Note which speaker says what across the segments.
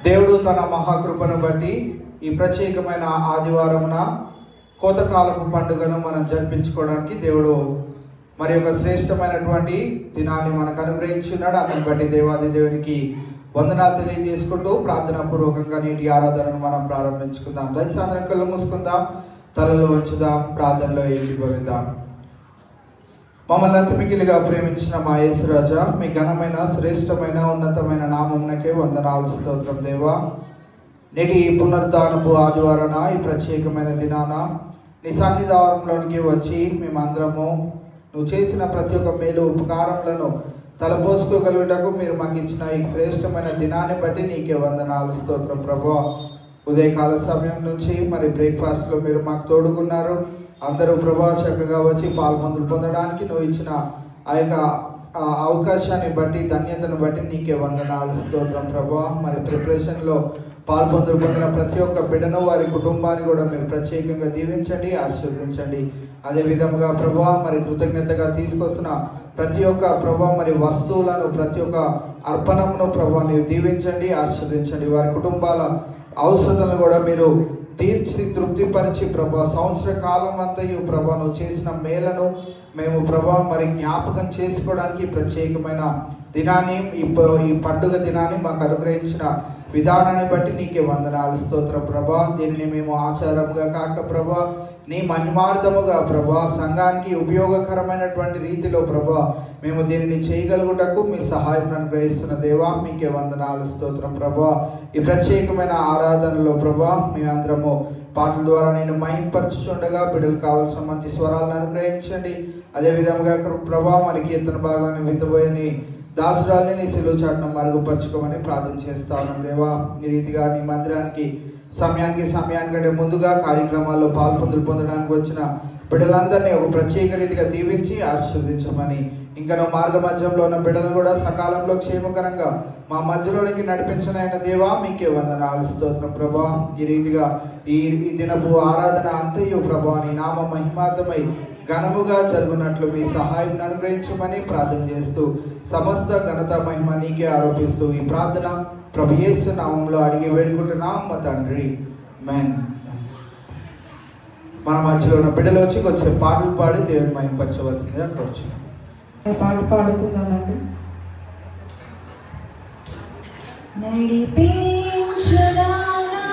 Speaker 1: దేవుడు తన మహాకృపను బట్టి ఈ ప్రత్యేకమైన ఆదివారమున కోతకాలపు పండుగను మనం జరిపించుకోవడానికి దేవుడు మరి ఒక శ్రేష్టమైనటువంటి దినాన్ని మనకు అనుగ్రహించున్నాడు. అందుని బట్టి దేవాది దేవునికి వందనాలు తెలియజేసుకుంటూ ప్రార్థనా పూర్వకంగా నీటి ఆరాధనను మనం ప్రారంభించుకుందాం. దయచేసి కళ్ళు మూసుకుందాం, తలలు వంచుదాం, ప్రార్థనలో ఏకీభవిద్దాం. మమ్మల్ని అతిమికిలిగా ప్రేమించిన మా యేసురాజా, మీ ఘనమైన శ్రేష్టమైన ఉన్నతమైన నామమునకే వందనాలు స్తోత్రం దేవా. నేటి ఈ పునరుద్ధానపు ఆదివారాన ఈ ప్రత్యేకమైన దినాన నీ సన్నిధానంలోనికి వచ్చి మేమందరము నువ్వు చేసిన ప్రతి ఒక్క మేలు ఉపకారములను తలపోసుకోగలుగుటకు మీరు మాకు ఇచ్చిన ఈ శ్రేష్టమైన దినాన్ని బట్టి నీకే వందనాలు స్తోత్రం ప్రభువా. ఉదయకాల సమయం నుంచి మరి బ్రేక్ఫాస్ట్లో మీరు మాకు తోడుకున్నారు. అందరూ ప్రభా చక్కగా వచ్చి పాల్పొందులు పొందడానికి నువ్వు ఇచ్చిన ఆ యొక్క అవకాశాన్ని బట్టి ధన్యతను బట్టి నీకే వందనాలు స్తోత్రం ప్రభా. మరి ప్రిపరేషన్లో పాల్పొందులు పొందిన ప్రతి ఒక్క బిడ్డను వారి కుటుంబాన్ని కూడా మీరు ప్రత్యేకంగా దీవించండి, ఆశీర్వదించండి. అదే విధముగా ప్రభా మరి కృతజ్ఞతగా తీసుకొస్తున్న ప్రతి ఒక్క ప్రభా మరి వస్తువులను ప్రతి ఒక్క అర్పణమును ప్రభా నీవు దీవించండి, ఆశీర్వదించండి. వారి కుటుంబాల అవసరాలను కూడా మీరు తీర్చి తృప్తిపరిచి ప్రభా సంవత్సర కాలం అంతయు ప్రభా నువ్వు చేసిన మేలను మేము ప్రభా మరి జ్ఞాపకం చేసుకోవడానికి ప్రత్యేకమైన దినాన్ని ఈ పండుగ దినాన్ని మాకు అనుగ్రహించిన విధానాన్ని బట్టి నీకే వందనాలు స్తోత్రం ప్రభా. దీనిని మేము ఆచారంగా కాక ప్రభా నీ మహిమార్థముగా ప్రభా సంఘానికి ఉపయోగకరమైనటువంటి రీతిలో ప్రభా మేము దీనిని చేయగలుగుటకు మీ సహాయం అనుగ్రహిస్తున్న దేవా మీకే వందనాలు స్తోత్రం ప్రభా. ఈ ప్రత్యేకమైన ఆరాధనలో ప్రభా మేమందరము పాటల ద్వారా నేను మహింపరచుచుండగా బిడ్డలు కావాల్సిన మంచి స్వరాలను అనుగ్రహించండి. అదే విధంగా ప్రభా మరి కీర్తన భాగాన్ని విత్తబోయని దాసురాల్ని నీ సిలువ చాటును మరుగుపరచుకోమని ప్రార్థన చేస్తాను దేవా. ఈ రీతిగా నీ మందిరానికి సమయానికంటే ముందుగా కార్యక్రమాల్లో పాల్పొందులు పొందడానికి వచ్చిన బిడ్డలందరినీ ఒక ప్రత్యేక రీతిగా దీవించి ఆశీర్వదించమని, ఇంకా మార్గ మధ్యంలో ఉన్న బిడ్డలు కూడా సకాలంలో క్షేమకరంగా మా మధ్యలోనికి నడిపించిన దేవా మీకే వందనాలు స్తోత్రం ప్రభా. ఈ రీతిగా ఈ దినపు ఆరాధన అంతయు ప్రభా నీ నామ మహిమార్థమై ఘనముగా జరుగునట్లు మీ సహాయం అనుగ్రహించమని ప్రార్థన చేస్తూ సమస్త ఘనత మహిమ నీకే ఆరోపిస్తూ ఈ ప్రార్థన ప్రభు యేసు నామములో అడిగి వేడుకుంటున్నాం మా తండ్రి, ఆమేన్. మన మధ్యలో ఉన్న బిడ్డలు వచ్చి కొంచెం పాటలు పాడి దేవుని మహిమపరచవలసిందిగా కోరుచున్నాం.
Speaker 2: పాట పాడుకుందామండి. నడిపించడా
Speaker 3: నా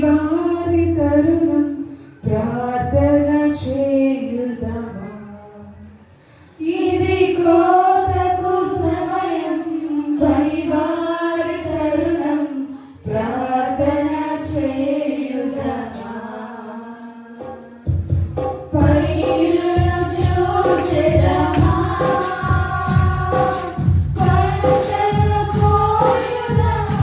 Speaker 2: వారి తరుణం ప్రార్థన చేయుదమా. ఇది కోతకు సమయం పని వారి తరుణం ప్రార్థన చేయుదమా. పైరును చూచెదమా, పంటను కోయుదమా.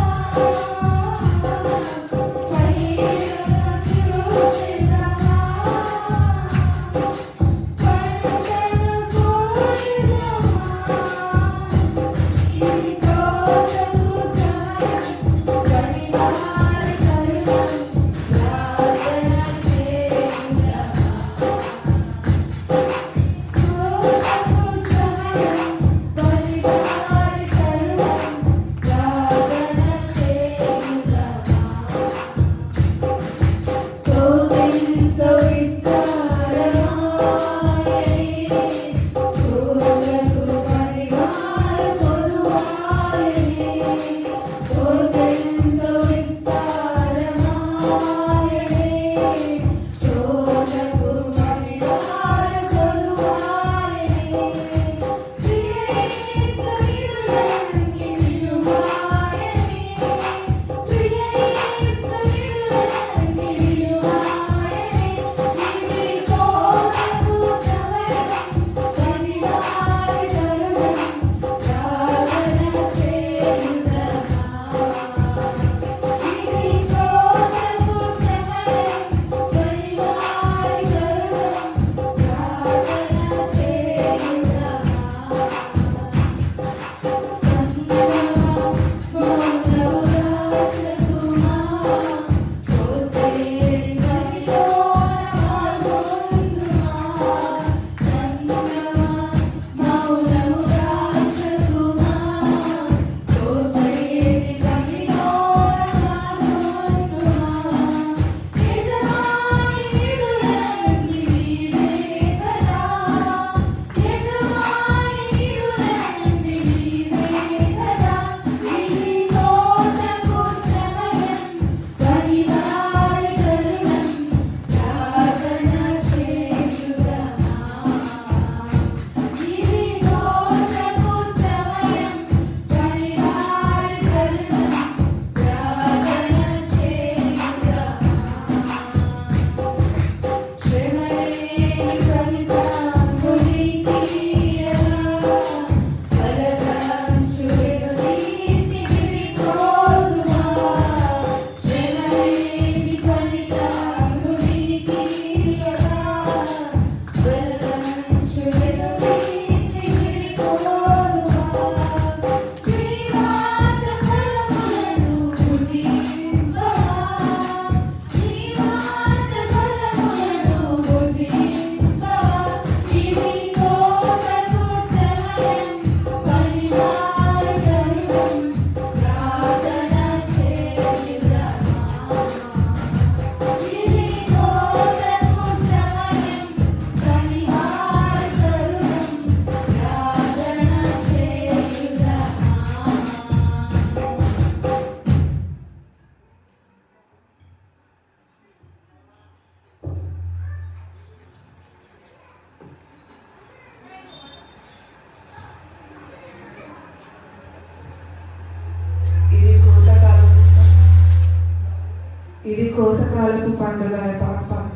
Speaker 2: ఇది కోతకాలపు పండుగ అనే పాట పాడు.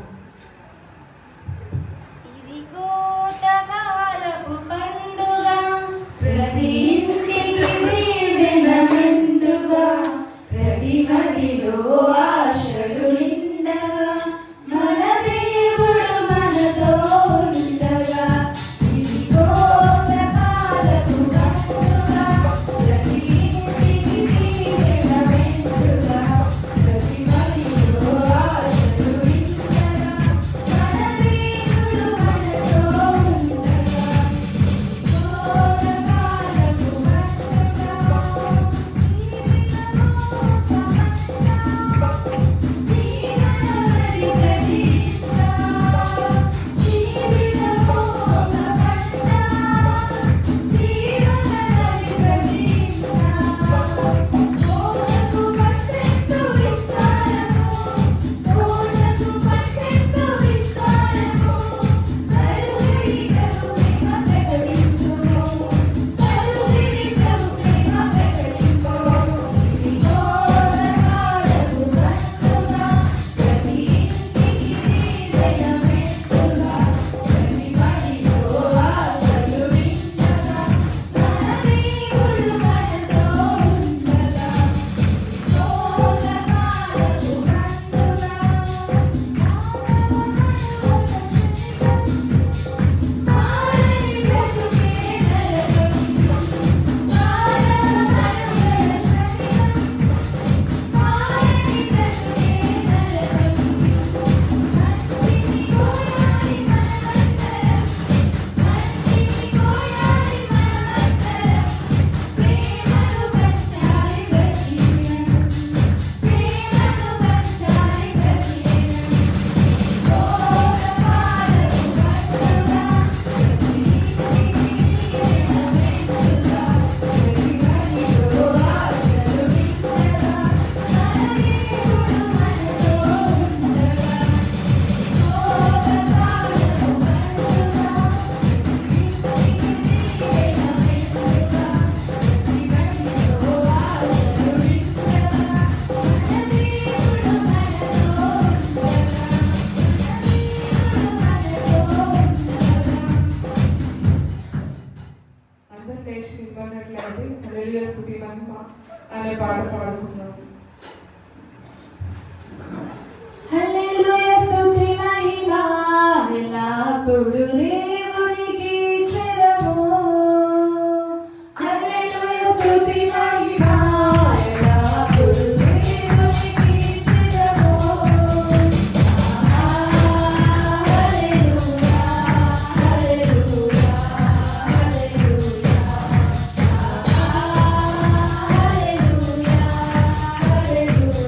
Speaker 3: ఇది కోతకాలపు పండుగ, ప్రతి ఇంటికి దీవెన మెండుగా, ప్రతి మదిలో ఆశలు నిండగా, మన దేవుడు మనతో ఉండగా. ఇది కోతకాలపు పండుగ, ప్రతి ఇంటికి దీవెన మెండుగా, ప్రతి మదిలో ఆశలు నిండగా.
Speaker 2: కలిసి హల్లెలూయా స్తుతి మహిమ అనే పాట పాడుకుందాం.
Speaker 3: హల్లెలూయా స్తుతి మహిమ ఎల్లప్పుడూ దేవునికి చెరము. హల్లెలూయా స్తుతి మహిమ ఎల్లప్పుడూ దేవునికి చెరము. హల్లెలూయా హల్లెలూయా హల్లెలూయా హల్లెలూయా హల్లెలూయా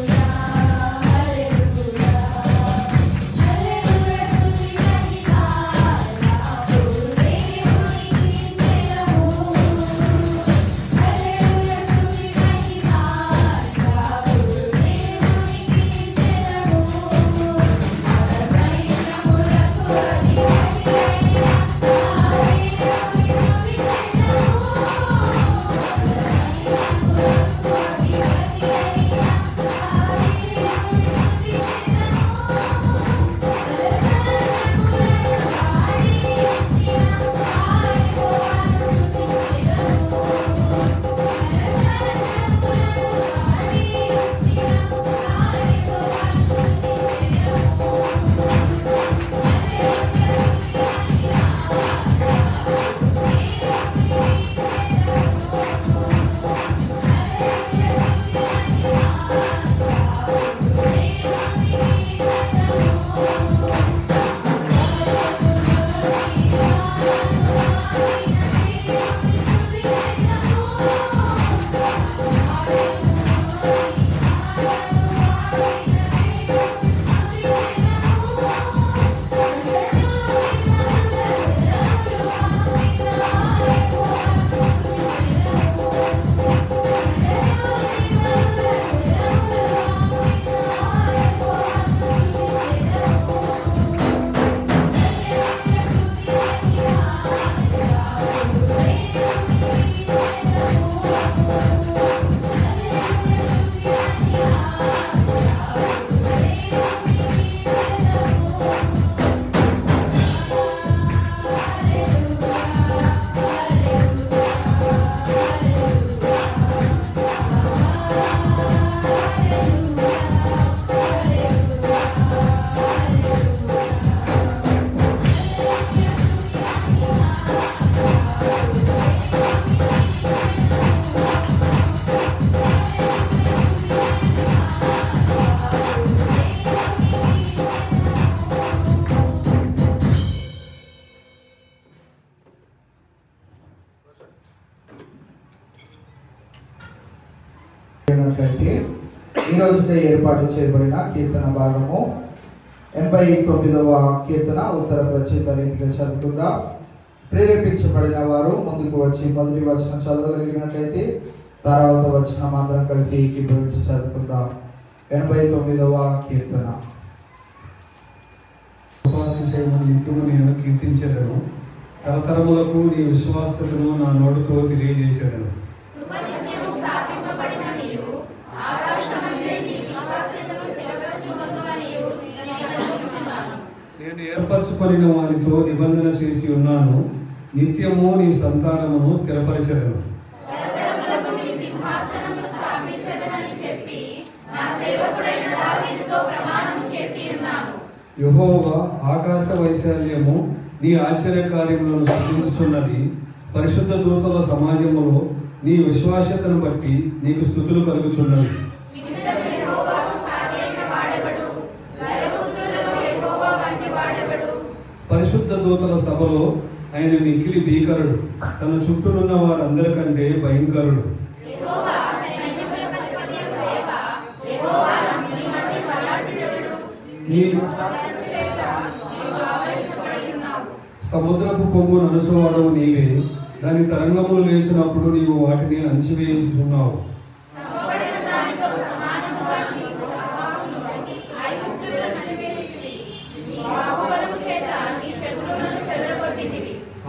Speaker 1: ఈ రోజునే ఏర్పాటు చేయబడిన కీర్తన భాగము 89వ కీర్తన ఉత్తర ప్రచేత రీతిగా చదువుకుందాం. ప్రేరేపించబడిన వారు ముందుకు వచ్చి మొదటి వచనం చదవగలిగినట్లయితే తర్వాత వచనం అందరం కలిసి ఏకీభవించి చదువుకుందాం. 89వ కీర్తన.
Speaker 4: నిత్యము నేను కీర్తించెదను, తరతరములకు నీ విశ్వాసతను నా నోటితో తెలియజేసేదను. నేను ఏర్పరచుకొనిన వారితో నిబంధన చేసి ఉన్నాను, నిత్యము నీ సంతానమును స్థిరపరచెదను. యెహోవా ఆకాశ వైశాల్యము నీ ఆశ్చర్య కార్యములను సృష్టించుచున్నది. పరిశుద్ధ దూతల సమాజములో నీ విశ్వాసతను బట్టి నీకు స్తుతులు కలుగుచున్నవి. పరిశుద్ధ దూతల సభలో ఆయన మిక్కిలి భీకరుడు, తన చుట్టూనున్న వారందరికంటే భయంకరుడు. సముద్రపు పొంగు నడుచువాడవు నీవే, దాని తరంగములు లేచినప్పుడు నీవు వాటిని అణిచివేయుచున్నావు.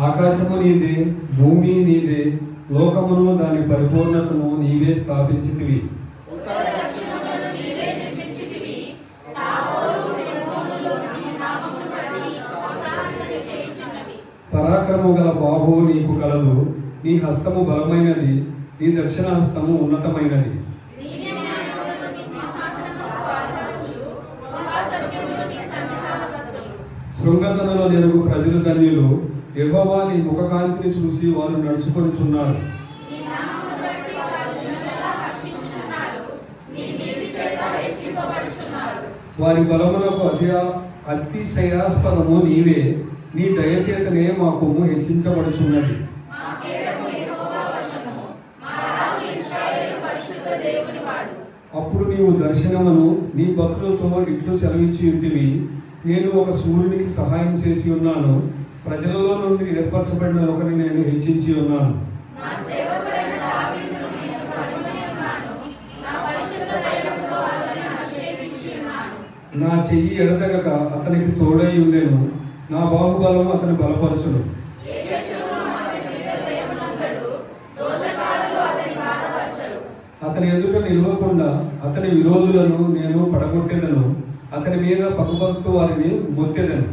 Speaker 4: ఆకాశము నీదే, భూమి నీదే, లోకమును దాని పరిపూర్ణతను నీవే స్థాపించితివి. పరాక్రమము గల బాహువు నీకు కలదు, నీ హస్తము బలమైనది, నీ దక్షిణహస్తము ఉన్నతమైనది. శృంగతనలో నెరుగు ప్రజలు ధన్యులు. యెహోవా నీ ముఖకాంతిని చూసి వారు నడుచుకొనిచున్నారు. వారి బలములకు అతిశయాస్పదము నీవే. నీ దయచేతనే మా కొమ్ము హెచ్చించబడుచున్నది. అప్పుడు నీవు దర్శనమును నీ భక్తులతో ఇట్లు సెలవిచ్చి ఉంటివి. నేను ఒక సూర్యునికి సహాయం చేసి ఉన్నాను. ప్రజలలో నుండి ఏర్పరచబడిన ఒకరిని నేను హెచ్చించి ఉన్నాను. నా చెయ్యి ఎడతెగక అతనికి తోడై ఉండేను. నా బాహుబలము అతని బలపరచును. అతని ఎదుట నిలవకుండా అతని విరోధులను నేను పడగొట్టేదను. అతని మీద పక్కపట్టు వారిని మొత్తెదను.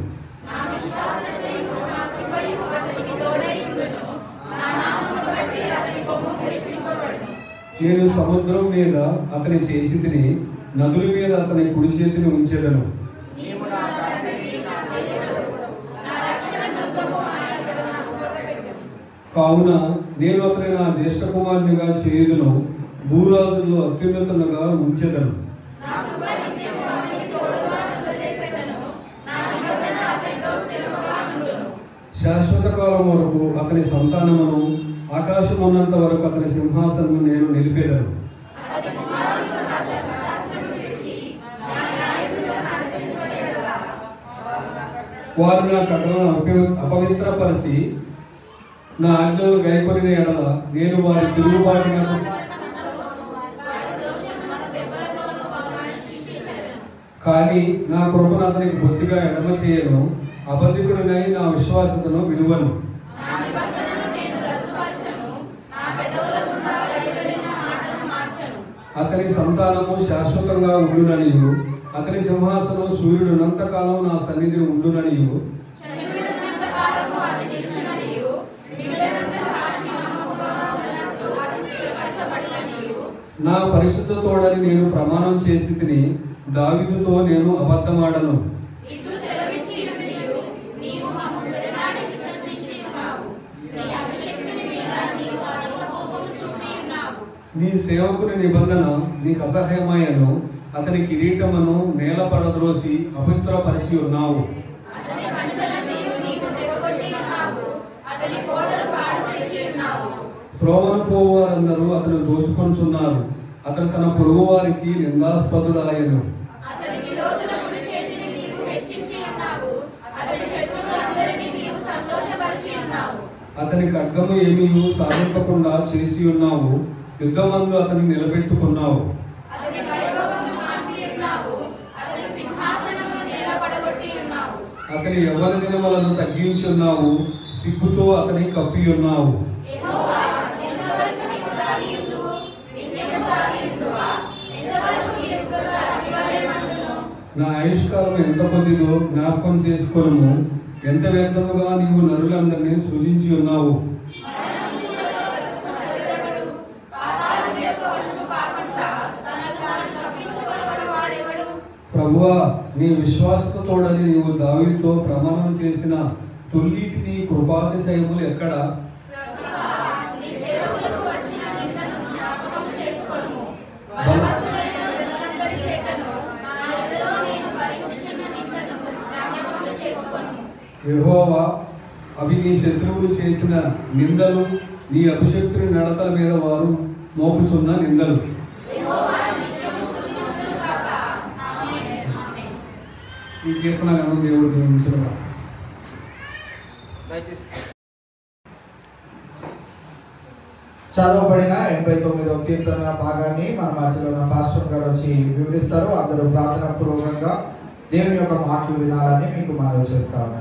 Speaker 4: నేను సముద్రం మీద అతని చేసితిని, నదుల మీద అతని కుడి చేతిని ఉంచెదను. కావున నేను అతని నా జ్యేష్ఠ కుమారునిగా చేయుదును, భూరాజుల్లో అత్యున్నతులుగా ఉంచెదను. శాశ్వత కాలం వరకు అతని సంతానమును, ఆకాశం ఉన్నంత వరకు అతని సింహాసనము నేను నిలిపేదను. వారు నా కట్టలను అపవిత్రపరిచి నా ఆజ్ఞలు గైకొనిన ఎడల నేను వారి తిరుగుబాటున కానీ నా కృపను అతనికి బొత్తిగా ఎడమ చేయను. అబద్ధికుడినై నా విశ్వాసతను విడువను. అతని సంతానము శాశ్వతంగా ఉండుననియు, అతని సింహాసనం సూర్యుడున్నంతకాలం నా సన్నిధిని ఉండుననియు, నా పరిశుద్ధ తోడని నేను ప్రమాణం చేసి తిని, దావీదుతో నేను అబద్ధమాడను. నీ సేవకుని నిబంధన నీకు అసహ్యమయ్యను. అతని కిరీటమును నేల పడద్రోసి అపవిత్రపరిచి ఉన్నావు. త్రోవను పోవారందరూ అతను దోచుకొంచున్నారు. అతను తన పొరుగు వారికి నిందాస్పదుడాయను. అతని ఖడ్గము ఏమీ సాధింపకుండా చేసి ఉన్నావు. యుద్ధమందు అతన్ని నిలబెట్టుకున్నావు. అతని ఎవరి దినములను తగ్గించి ఉన్నావు. సిగ్గుతో అతని కప్పి ఉన్నావు. నా ఆయుష్కాలం ఎంత కొద్దిదో జ్ఞాపకం చేసుకొనుము. ఎంత వ్యర్థముగా నీవు నరులందరినీ సృజించి ఉన్నావు. ప్రభువా, నీ విశ్వాసతోడని నీవు దావీదుతో ప్రమాణం చేసిన తొల్లిటి నీ కృపాతిశయములు ఎక్కడ? యెహోవా, అవి నీ శత్రువులు చేసిన నిందలు, నీ అభిషక్తుని నడతల మీద వారు మోపుచున్న నిందలు. ఈ కీర్తన దేవుడు దీవించును.
Speaker 1: చదవబడిన 89వ కీర్తన భాగాన్ని మన మధ్యలో ఉన్న పాస్టర్ గారు వచ్చి వివరిస్తారు. అందరూ ప్రార్థన పూర్వకంగా దేవుని యొక్క మాటలు వినాలని మీకు మనవి చేస్తాను.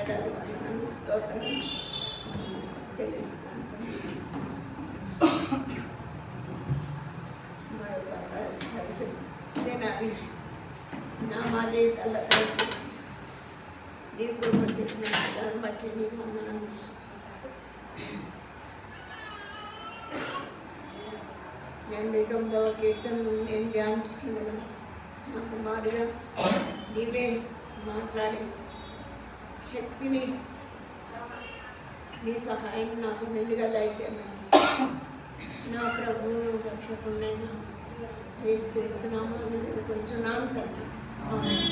Speaker 5: స్తోత్రాలు వందనాలు స్తోత్రాలు చెల్లిస్తున్నాను. నా మా జీవితాల్లో కలిసి నీ కృప చేసిన విషయాలను బట్టి నీకు వందనాలు. నేను మీ 9వ కీర్తనను నేను ధ్యానిస్తున్నాను. నాకు మారుగా నీవే మాట్లాడి శక్తిని నీ సహాయం నాకు మెండుగా దయచేయమని నా ప్రభువును రక్షకుడైన యేసుక్రీస్తునామమున వేడుకొంచున్నాను తండ్రి. ఆమేన్.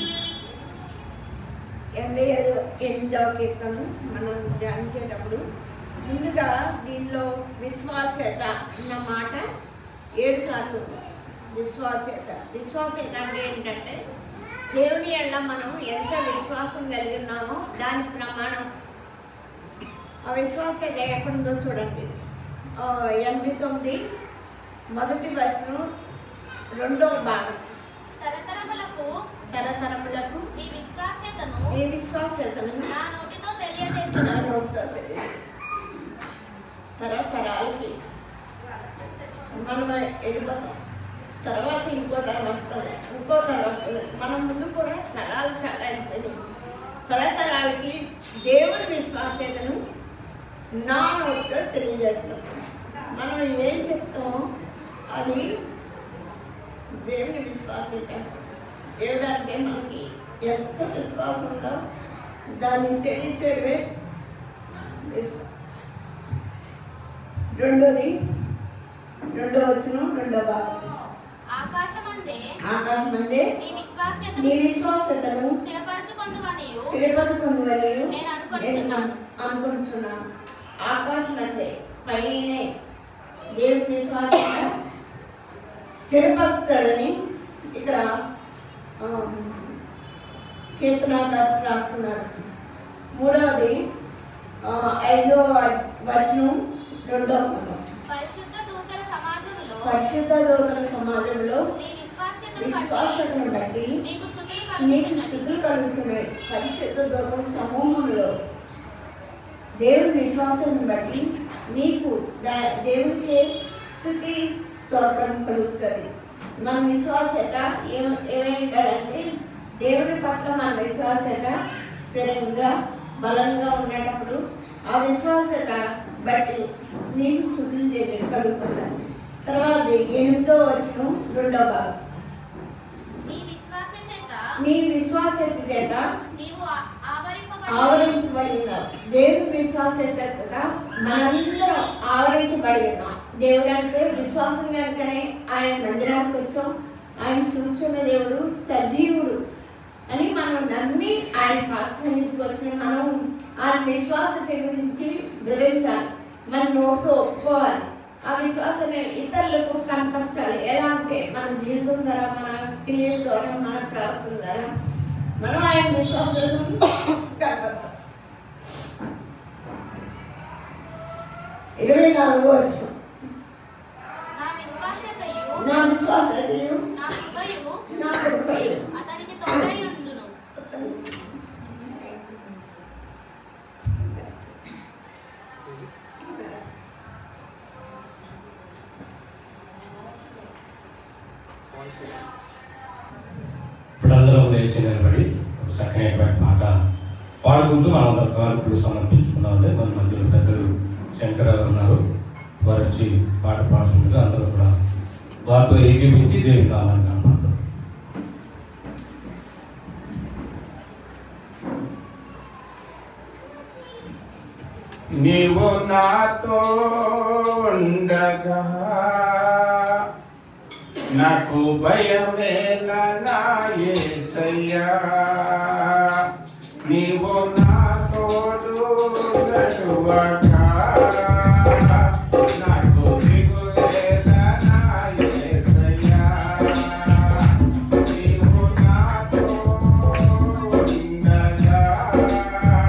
Speaker 5: 87వ కీర్తన మనం ధ్యానించేటప్పుడు ముందుగా దీనిలో విశ్వాస్యత అన్న మాట 7 సార్లు విశ్వాస్యత. విశ్వాస్యత అంటే ఏంటంటే దేవుని ఎడల మనం ఎంత విశ్వాసం కలిగి ఉన్నామో దాని ప్రమాణం. ఆ విశ్వాస్యత ఎక్కడుందో చూడండి. 89 మొదటి వచనం 2వ భాగం. తరతరములకు
Speaker 3: నీ విశ్వాస్యతను
Speaker 5: ఈ విశ్వాస్యతను
Speaker 3: నా నోటితో
Speaker 5: నా
Speaker 3: తెలియజేస్తున్నాను.
Speaker 5: నోటితో తెలియజేస్తాను. తరతరాలకి మనం వెళ్ళిపోతాం. తర్వాత ఇంకో తరం వస్తుంది, ఇంకో తరం వస్తుంది. మనం ముందు కూడా తరాలు చాలా అయిపోయినాయి. తరతరాలకి దేవుని విశ్వాస్యతను నా నోటితో తెలియజేస్తాం. మనం ఏం చెప్తామో అది దేవుని విశ్వాస్యత. దేవుడు అంటే మనకి ఎంత విశ్వాసం ఉందో దాన్ని తెలియచేయడమే విశ్వాసం. 2వ వచనం 2వ భాగం.
Speaker 3: ఆకాశమందే
Speaker 5: ఆకాశమందే
Speaker 3: నీ విశ్వాస్యతను
Speaker 5: నీ విశ్వాసతను
Speaker 3: స్థిరపరచుకొందువనియు
Speaker 5: స్థిరపరచుకొందువనియు
Speaker 3: నేను
Speaker 5: నేను అనుకుంటున్నాను. ఆకాశమందే పైనే దేవుని విశ్వాసత స్థిరపరుస్తాడని ఇక్కడ కీర్తనకారుడు రాస్తున్నాడు. 3వది 5వ వచనం 2వ భాగం.
Speaker 3: పరిశుద్ధ దూతల సమాజంలో
Speaker 5: పరిశుద్ధ దూతల సమాజంలో
Speaker 3: నీ విశ్వాస్యతను
Speaker 5: విశ్వాసతను బట్టి
Speaker 3: నీకు స్తుతులు
Speaker 5: నీకు
Speaker 3: కలుగుచున్నవి.
Speaker 5: స్థుతులు కలుగుతున్నాయి. పరిశుద్ధ దూతల సమూహంలో దేవుని విశ్వాసాన్ని బట్టి నీకు దేవునికి స్తుతి స్తోత్రం కలుగుతుంది. మన విశ్వాసత ఏమైందంటే దేవుని పట్ల మన విశ్వాసత స్థిరంగా బలంగా ఉండేటప్పుడు ఆ విశ్వాసత బట్టి నీకు స్తుతులు చేయడం కలుగుతుంది. తర్వాత 8వ వచనం 2వ భాగం.
Speaker 3: నీ విశ్వాస చేత
Speaker 5: నీ విశ్వాసత చేత
Speaker 3: నీవు
Speaker 5: ఆవరించబడి ఉన్నావు. దేవుని విశ్వాసత మనందరం ఆవరించబడి ఉన్నాం. దేవుడు అంటే విశ్వాసం కనుకనే ఆయన మందిరానికి వచ్చాం. ఆయన చూస్తున్న దేవుడు సజీవుడు అని మనం నమ్మి ఆయన సన్నిధికి వచ్చిన మనం ఆయన విశ్వాసత గురించి వివరించాలి. మన నోటితో ఒప్పుకోవాలి. ఆ విశ్వాసాన్ని ఇతరులకు కనపరచాలి. ఎలా అంటే మన జీవితం ద్వారా, మన క్రియల ద్వారా, మన ప్రవర్తన ద్వారా మనం ఆయన విశ్వాసాలను కనపరచాలి. 24వ వచనం.
Speaker 3: నా విశ్వాసతయు
Speaker 5: నా విశ్వాసతయు
Speaker 3: నా కృపయు
Speaker 5: నా కృపయు
Speaker 3: అతనికి తోడై ఉండును.
Speaker 6: ఇప్పుడు అందరం లేచి నిలబడి ఒక చక్కనైనటువంటి పాట పాడుకుంటూ మనందరం కానుకలు సమర్పించుకున్నామండి. మన మధ్యలో పెద్దలు శంకరరావు ఉన్నారు. వారు వచ్చి పాట పాడుతుండగా అందరూ కూడా వారితో ఏకీపించి దేవుని కావాలని కనపడతారు.
Speaker 7: నీవు నాతో ఉండగా నాకు భయమేలా నా యేసయ్యా. నీవు నాతో నడువగా నాకు దిగులేలా నా యేసయ్యా. నీవు నాతో ఉండగా నాకు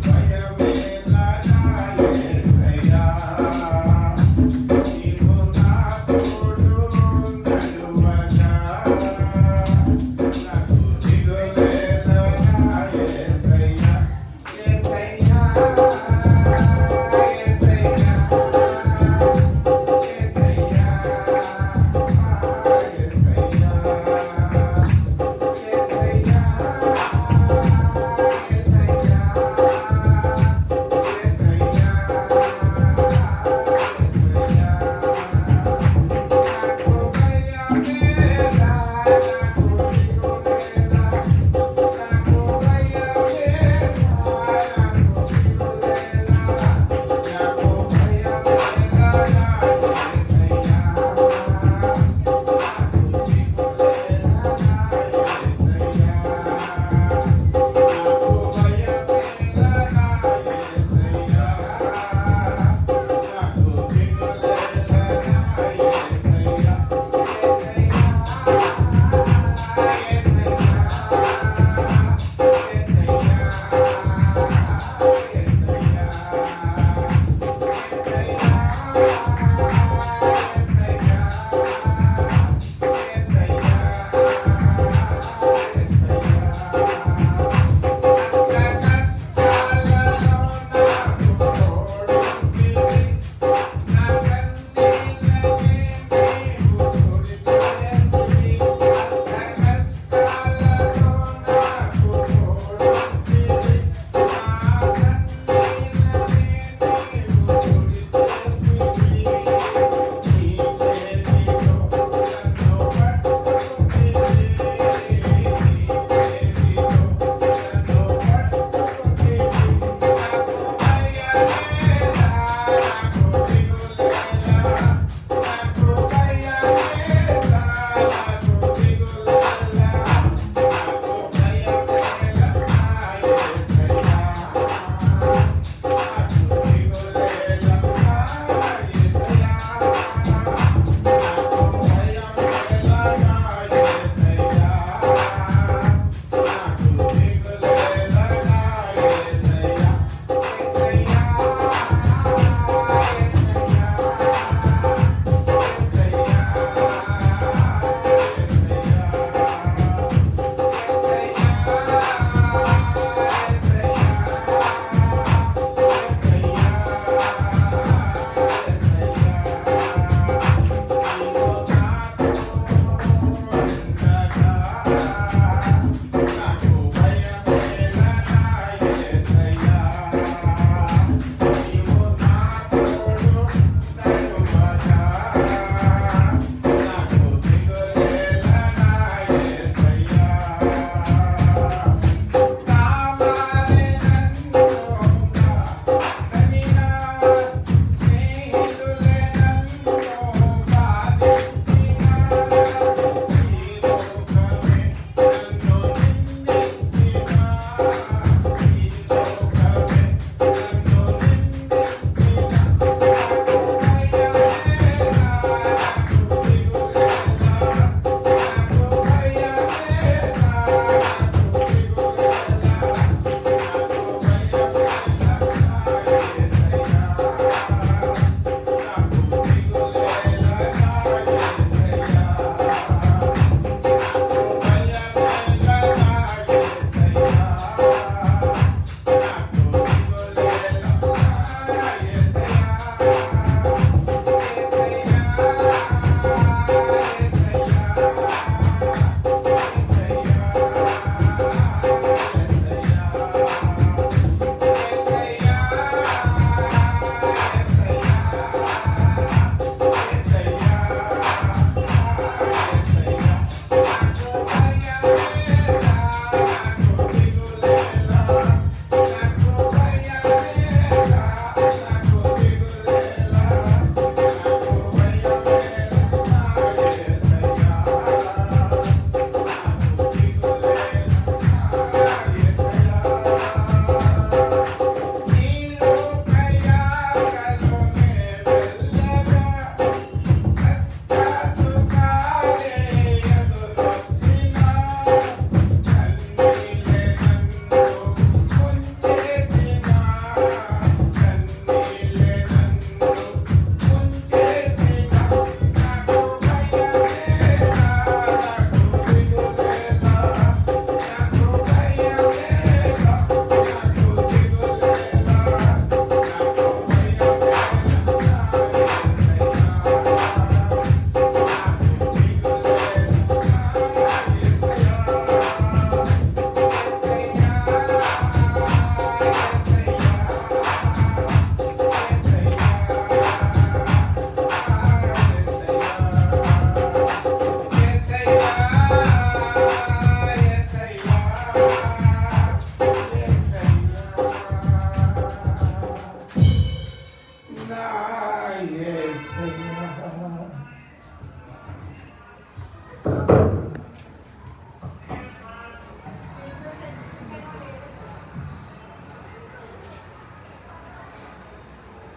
Speaker 7: భయమేలా నా యేసయ్యా. నీవు నా తోడు నడువగా నాకు దిగులేలా నా యేసయ్యా.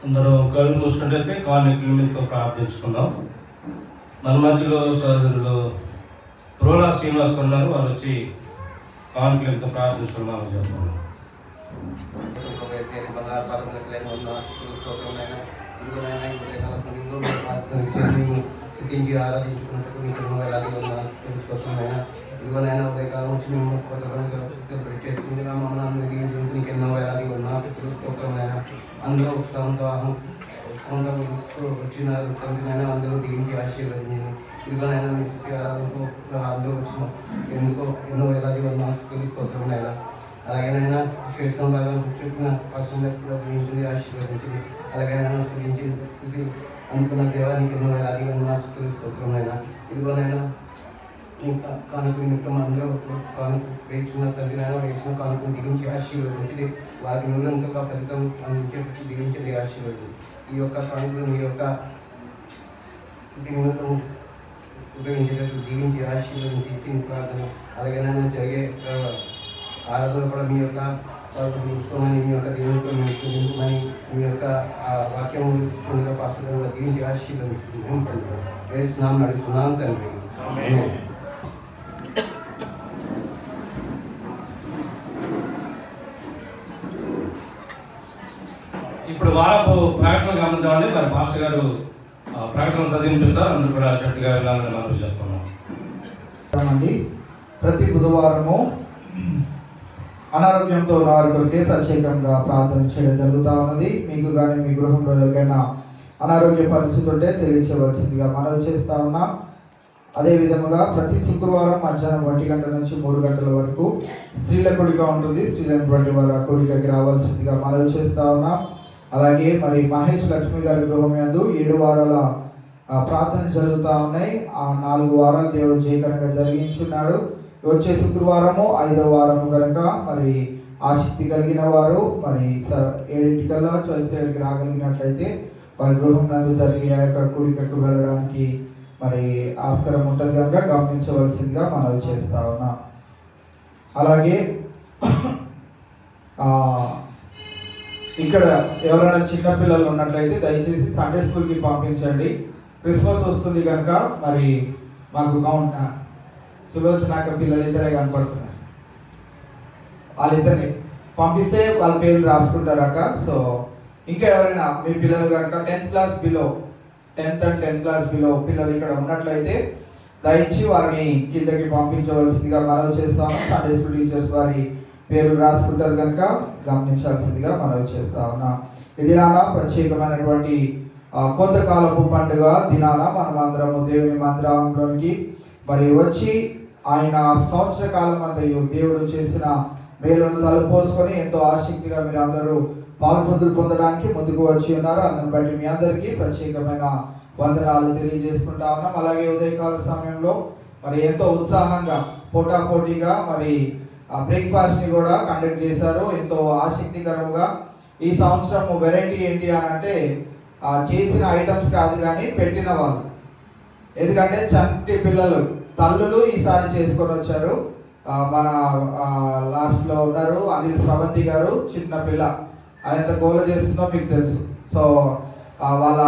Speaker 6: అందరూ కళ్ళు మూసుకుంటే కాలనీల మీదతో ప్రార్థించుకుందాం. మన మధ్యలో సోదరులు ప్రోలా శ్రీనివాస్ ఉన్నారు, వారు వచ్చి కాలనీలతో ప్రార్థించుకున్నాము చేస్తున్నారు.
Speaker 8: స్థితించి ఆరాధించుకున్నట్టు నీకు ఎన్నో వేలాది తెలుసుకోసమైనా ఇదిగోనైనా ఉదయకాలం వచ్చి మేము పెట్టేసుకుని మమ్మల్ని దిగించుకుంటూ నీకు ఎన్నో వేలాది ఉన్నా తెలుసుకోసమైనా అందరూ ఉత్సాహంతో వచ్చినారు తండ్రినైనా అందరూ దిగించి ఆశీర్వదించింది. ఇదిగోనైనా మీ స్థితి ఆరాధనకు అందరూ వచ్చిన ఎందుకో ఎన్నో వేలాది ఉన్నా తెలుసుకోసమైనా అలాగేనైనా క్షేత్రం బాగా చెప్పిన పర్సన్ కూడా దిగించింది ఆశీర్వదించింది. అలాగైనా స్థితించి స్థితి అనుకున్న దేవానికి ఎన్నో వేలాది స్తోత్రమైనా ఇదిగోనైనా కానుక నిమిత్తం అందరూ కానుక వేయించిన తండ్రినైనా వేసిన కానుకను దిగించి ఆశీర్వదించి వారికి నూరంతగా ఫలితం అందించేటట్టు దిగించండి ఆశీర్వదించి. ఈ యొక్క కానుకలు మీ యొక్క స్థితి నిమిత్తం ఉపయోగించేటట్టు దిగించి ఆశీర్వదించి ఇచ్చిన ప్రార్థన అలాగేనైనా జరిగే ఆరాధన కూడా మీ యొక్క చూసుకోమని మీ యొక్క దేవునితో నింపుమని మీ యొక్క వాక్యం పాస్టర్ కూడా దీనికి ఆశీర్వదించుకుంటాం. వేస్తున్నాం నడుచున్నాం తండ్రి.
Speaker 6: ఇప్పుడు వారపు ప్రకటన గమనిద్దామండి. మరి పాస్టర్ గారు ప్రకటన చదివిపిస్తారు, అందరూ కూడా శక్తిగా వెళ్ళాలని మనం చేస్తున్నాం.
Speaker 1: ప్రతి బుధవారము అనారోగ్యంతో ఉన్న వారి కొరికే ప్రత్యేకంగా ప్రార్థన చేయడం జరుగుతూ ఉన్నది. మీకు కానీ మీ గృహంలో ఎవరికైనా అనారోగ్య పరిస్థితి ఉంటే తెలియచేయవలసిందిగా మనవి చేస్తా ఉన్నాం. అదే విధముగా ప్రతి శుక్రవారం మధ్యాహ్నం 1 గంట నుంచి 3 గంటల వరకు స్త్రీల కూడిక ఉంటుంది. స్త్రీలైనటువంటి వారు ఆ కూడికకి రావాల్సిందిగా మనవి చేస్తా ఉన్నాం. అలాగే మరి మహేష్ లక్ష్మి గారి గృహం యందు 7 వారాల ప్రార్థన జరుగుతూ ఉన్నాయి. ఆ 4 వారాలు దేవుడు జయకరంగా జరిగించున్నాడు. వచ్చే శుక్రవారము 5వ వారము కనుక మరి ఆసక్తి కలిగిన వారు మరి 7 చర్చకి రాగలిగినట్లయితే వారి గృహం నందు జరిగే ఆ యొక్క కూడికకు వెళ్ళడానికి మరి ఆస్కారం ఉంటుంది కనుక గమనించవలసిందిగా మనవి చేస్తా ఉన్నాం. అలాగే ఇక్కడ ఎవరైనా చిన్నపిల్లలు ఉన్నట్లయితే దయచేసి సండే స్కూల్కి పంపించండి. క్రిస్మస్ వస్తుంది కనుక మరి మాకు సులోచనాక పిల్లలు ఇద్దరే కనపడుతున్నారు. వాళ్ళిద్దరిని పంపిస్తే వాళ్ళ పేర్లు రాసుకుంటారాక. సో ఇంకా ఎవరైనా మీ పిల్లలు కనుక 10th class below 10th and 10th class below పిల్లలు ఇక్కడ ఉన్నట్లయితే దయచేసి వారిని కిందకి పంపించవలసిందిగా మనవి చేస్తాము. సండే స్కూల్ టీచర్స్ వారి పేర్లు రాసుకుంటారు కనుక గమనించాల్సిందిగా మనవి చేస్తా ఉన్నాం. ఈ దినాన ప్రత్యేకమైనటువంటి కోతకాలపు పండుగ దినాన మనం అందరము దేవుని మందిరంలోనికి మరి వచ్చి ఆయన సంవత్సర కాలం అంతయు దేవుడు చేసిన మేలును తలపోసుకొని ఎంతో ఆసక్తిగా మీరు అందరూ పాల్పొందులు పొందడానికి ముందుకు వచ్చి ఉన్నారు. అందుని బట్టి మీ అందరికీ ప్రత్యేకమైన వందనాలు తెలియజేసుకుంటా ఉన్నాం. అలాగే ఉదయకాల సమయంలో మరి ఎంతో ఉత్సాహంగా పోటాపోటీగా మరి బ్రేక్ఫాస్ట్ ని కూడా కండక్ట్ చేశారు. ఎంతో ఆసక్తికరంగా ఈ సంవత్సరం వెరైటీ ఏంటి అని అంటే చేసిన ఐటమ్స్ కాదు కానీ పెట్టిన వాళ్ళు. ఎందుకంటే చంటి పిల్లలు తల్లులు ఈసారి చేసుకొని వచ్చారు. మన లాస్ట్ లో ఉన్నారు అనిల్ స్రవంతి గారు, చిన్న పిల్ల, ఆయన ఎంత గోల చేస్తుందో మీకు తెలుసు. సో వాళ్ళ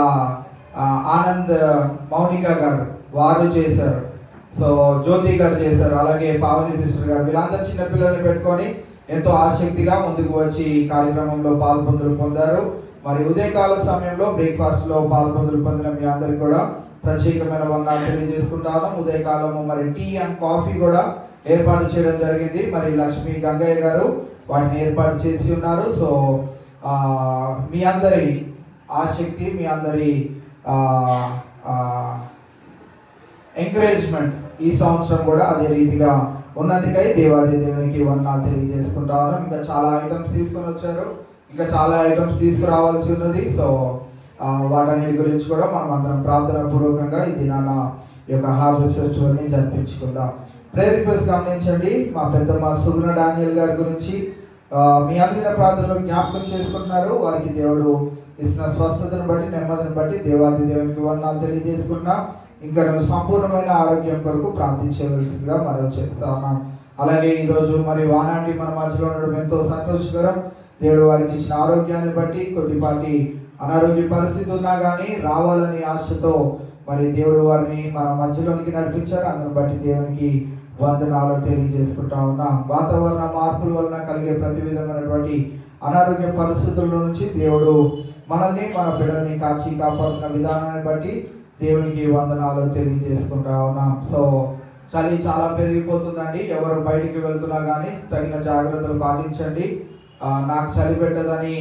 Speaker 1: ఆనంద్ మౌనిక గారు వారు చేశారు. సో జ్యోతి గారు చేశారు. అలాగే పావని సిస్టర్ గారు, వీళ్ళందరూ చిన్న పిల్లల్ని పెట్టుకొని ఎంతో ఆసక్తిగా ముందుకు వచ్చి కార్యక్రమంలో పాల్పొందులు పొందారు. మరి ఉదయకాల సమయంలో బ్రేక్ఫాస్ట్ లో పాల్పొందులు పొందిన మీ అందరికి కూడా ప్రత్యేకమైన వందనాలు తెలియజేసుకుంటాను. ఉదయకాలము మరి టీ అండ్ కాఫీ కూడా ఏర్పాటు చేయడం జరిగింది. మరి లక్ష్మి గంగయ్య గారు వాటిని ఏర్పాటు చేసి ఉన్నారు. సో మీ అందరి ఆసక్తి, మీ అందరి ఎంకరేజ్మెంట్ ఈ సంవత్సరం కూడా అదే రీతిగా ఉన్నందుకై దేవాది దేవునికి వందనాలు తెలియజేసుకుంటాను. ఇంకా చాలా ఐటమ్స్ తీసుకొని వచ్చారు, ఇంకా చాలా ఐటమ్స్ తీసుకురావాల్సి ఉన్నది. సో వాటన్నిటి గురించి కూడా మనం అందరం ప్రార్థన పూర్వకంగా ఈ దినాన ఈ యొక్క హార్వెస్ట్ ఫెస్టివల్ ని జరిపించుకుందాం. ప్రేయర్ రిక్వెస్ట్ గమనించండి. మా పెద్దమ్మ సుగుణ డానియల్ గారి గురించి మీ అందిన ప్రార్థనలో జ్ఞాపకం చేసుకుంటున్నారు. వారికి దేవుడు ఇచ్చిన స్వస్థతను బట్టి, నెమ్మదిని బట్టి దేవాది దేవునికి వందనాలు తెలియజేసుకున్నాం. ఇంకా సంపూర్ణమైన ఆరోగ్యం కొరకు ప్రార్థించవలసిందిగా మనం చేస్తా ఉన్నాం. అలాగే ఈరోజు మరి వానాటి మన మధ్యలో ఉండడం ఎంతో సంతోషకరం. దేవుడు వారికి ఇచ్చిన ఆరోగ్యాన్ని బట్టి కొద్దిపాటి అనారోగ్య పరిస్థితి ఉన్నా కానీ రావాలని ఆశతో మరి దేవుడు వారిని మన మధ్యలోనికి నడిపించారు. అందుని బట్టి దేవునికి వందనాలు తెలియజేసుకుంటా ఉన్నాం. వాతావరణ మార్పుల వలన కలిగే ప్రతి విధమైనటువంటి అనారోగ్య పరిస్థితుల నుంచి దేవుడు మనల్ని మన బిడ్డల్ని కాచి కాపాడుతున్న విధానాన్ని బట్టి దేవునికి వందనాలు తెలియజేసుకుంటా ఉన్నాం. సో చలి చాలా పెరిగిపోతుందండి. ఎవరు బయటికి వెళ్తున్నా కానీ తగిన జాగ్రత్తలు పాటించండి. నాకు చలి పెట్టదని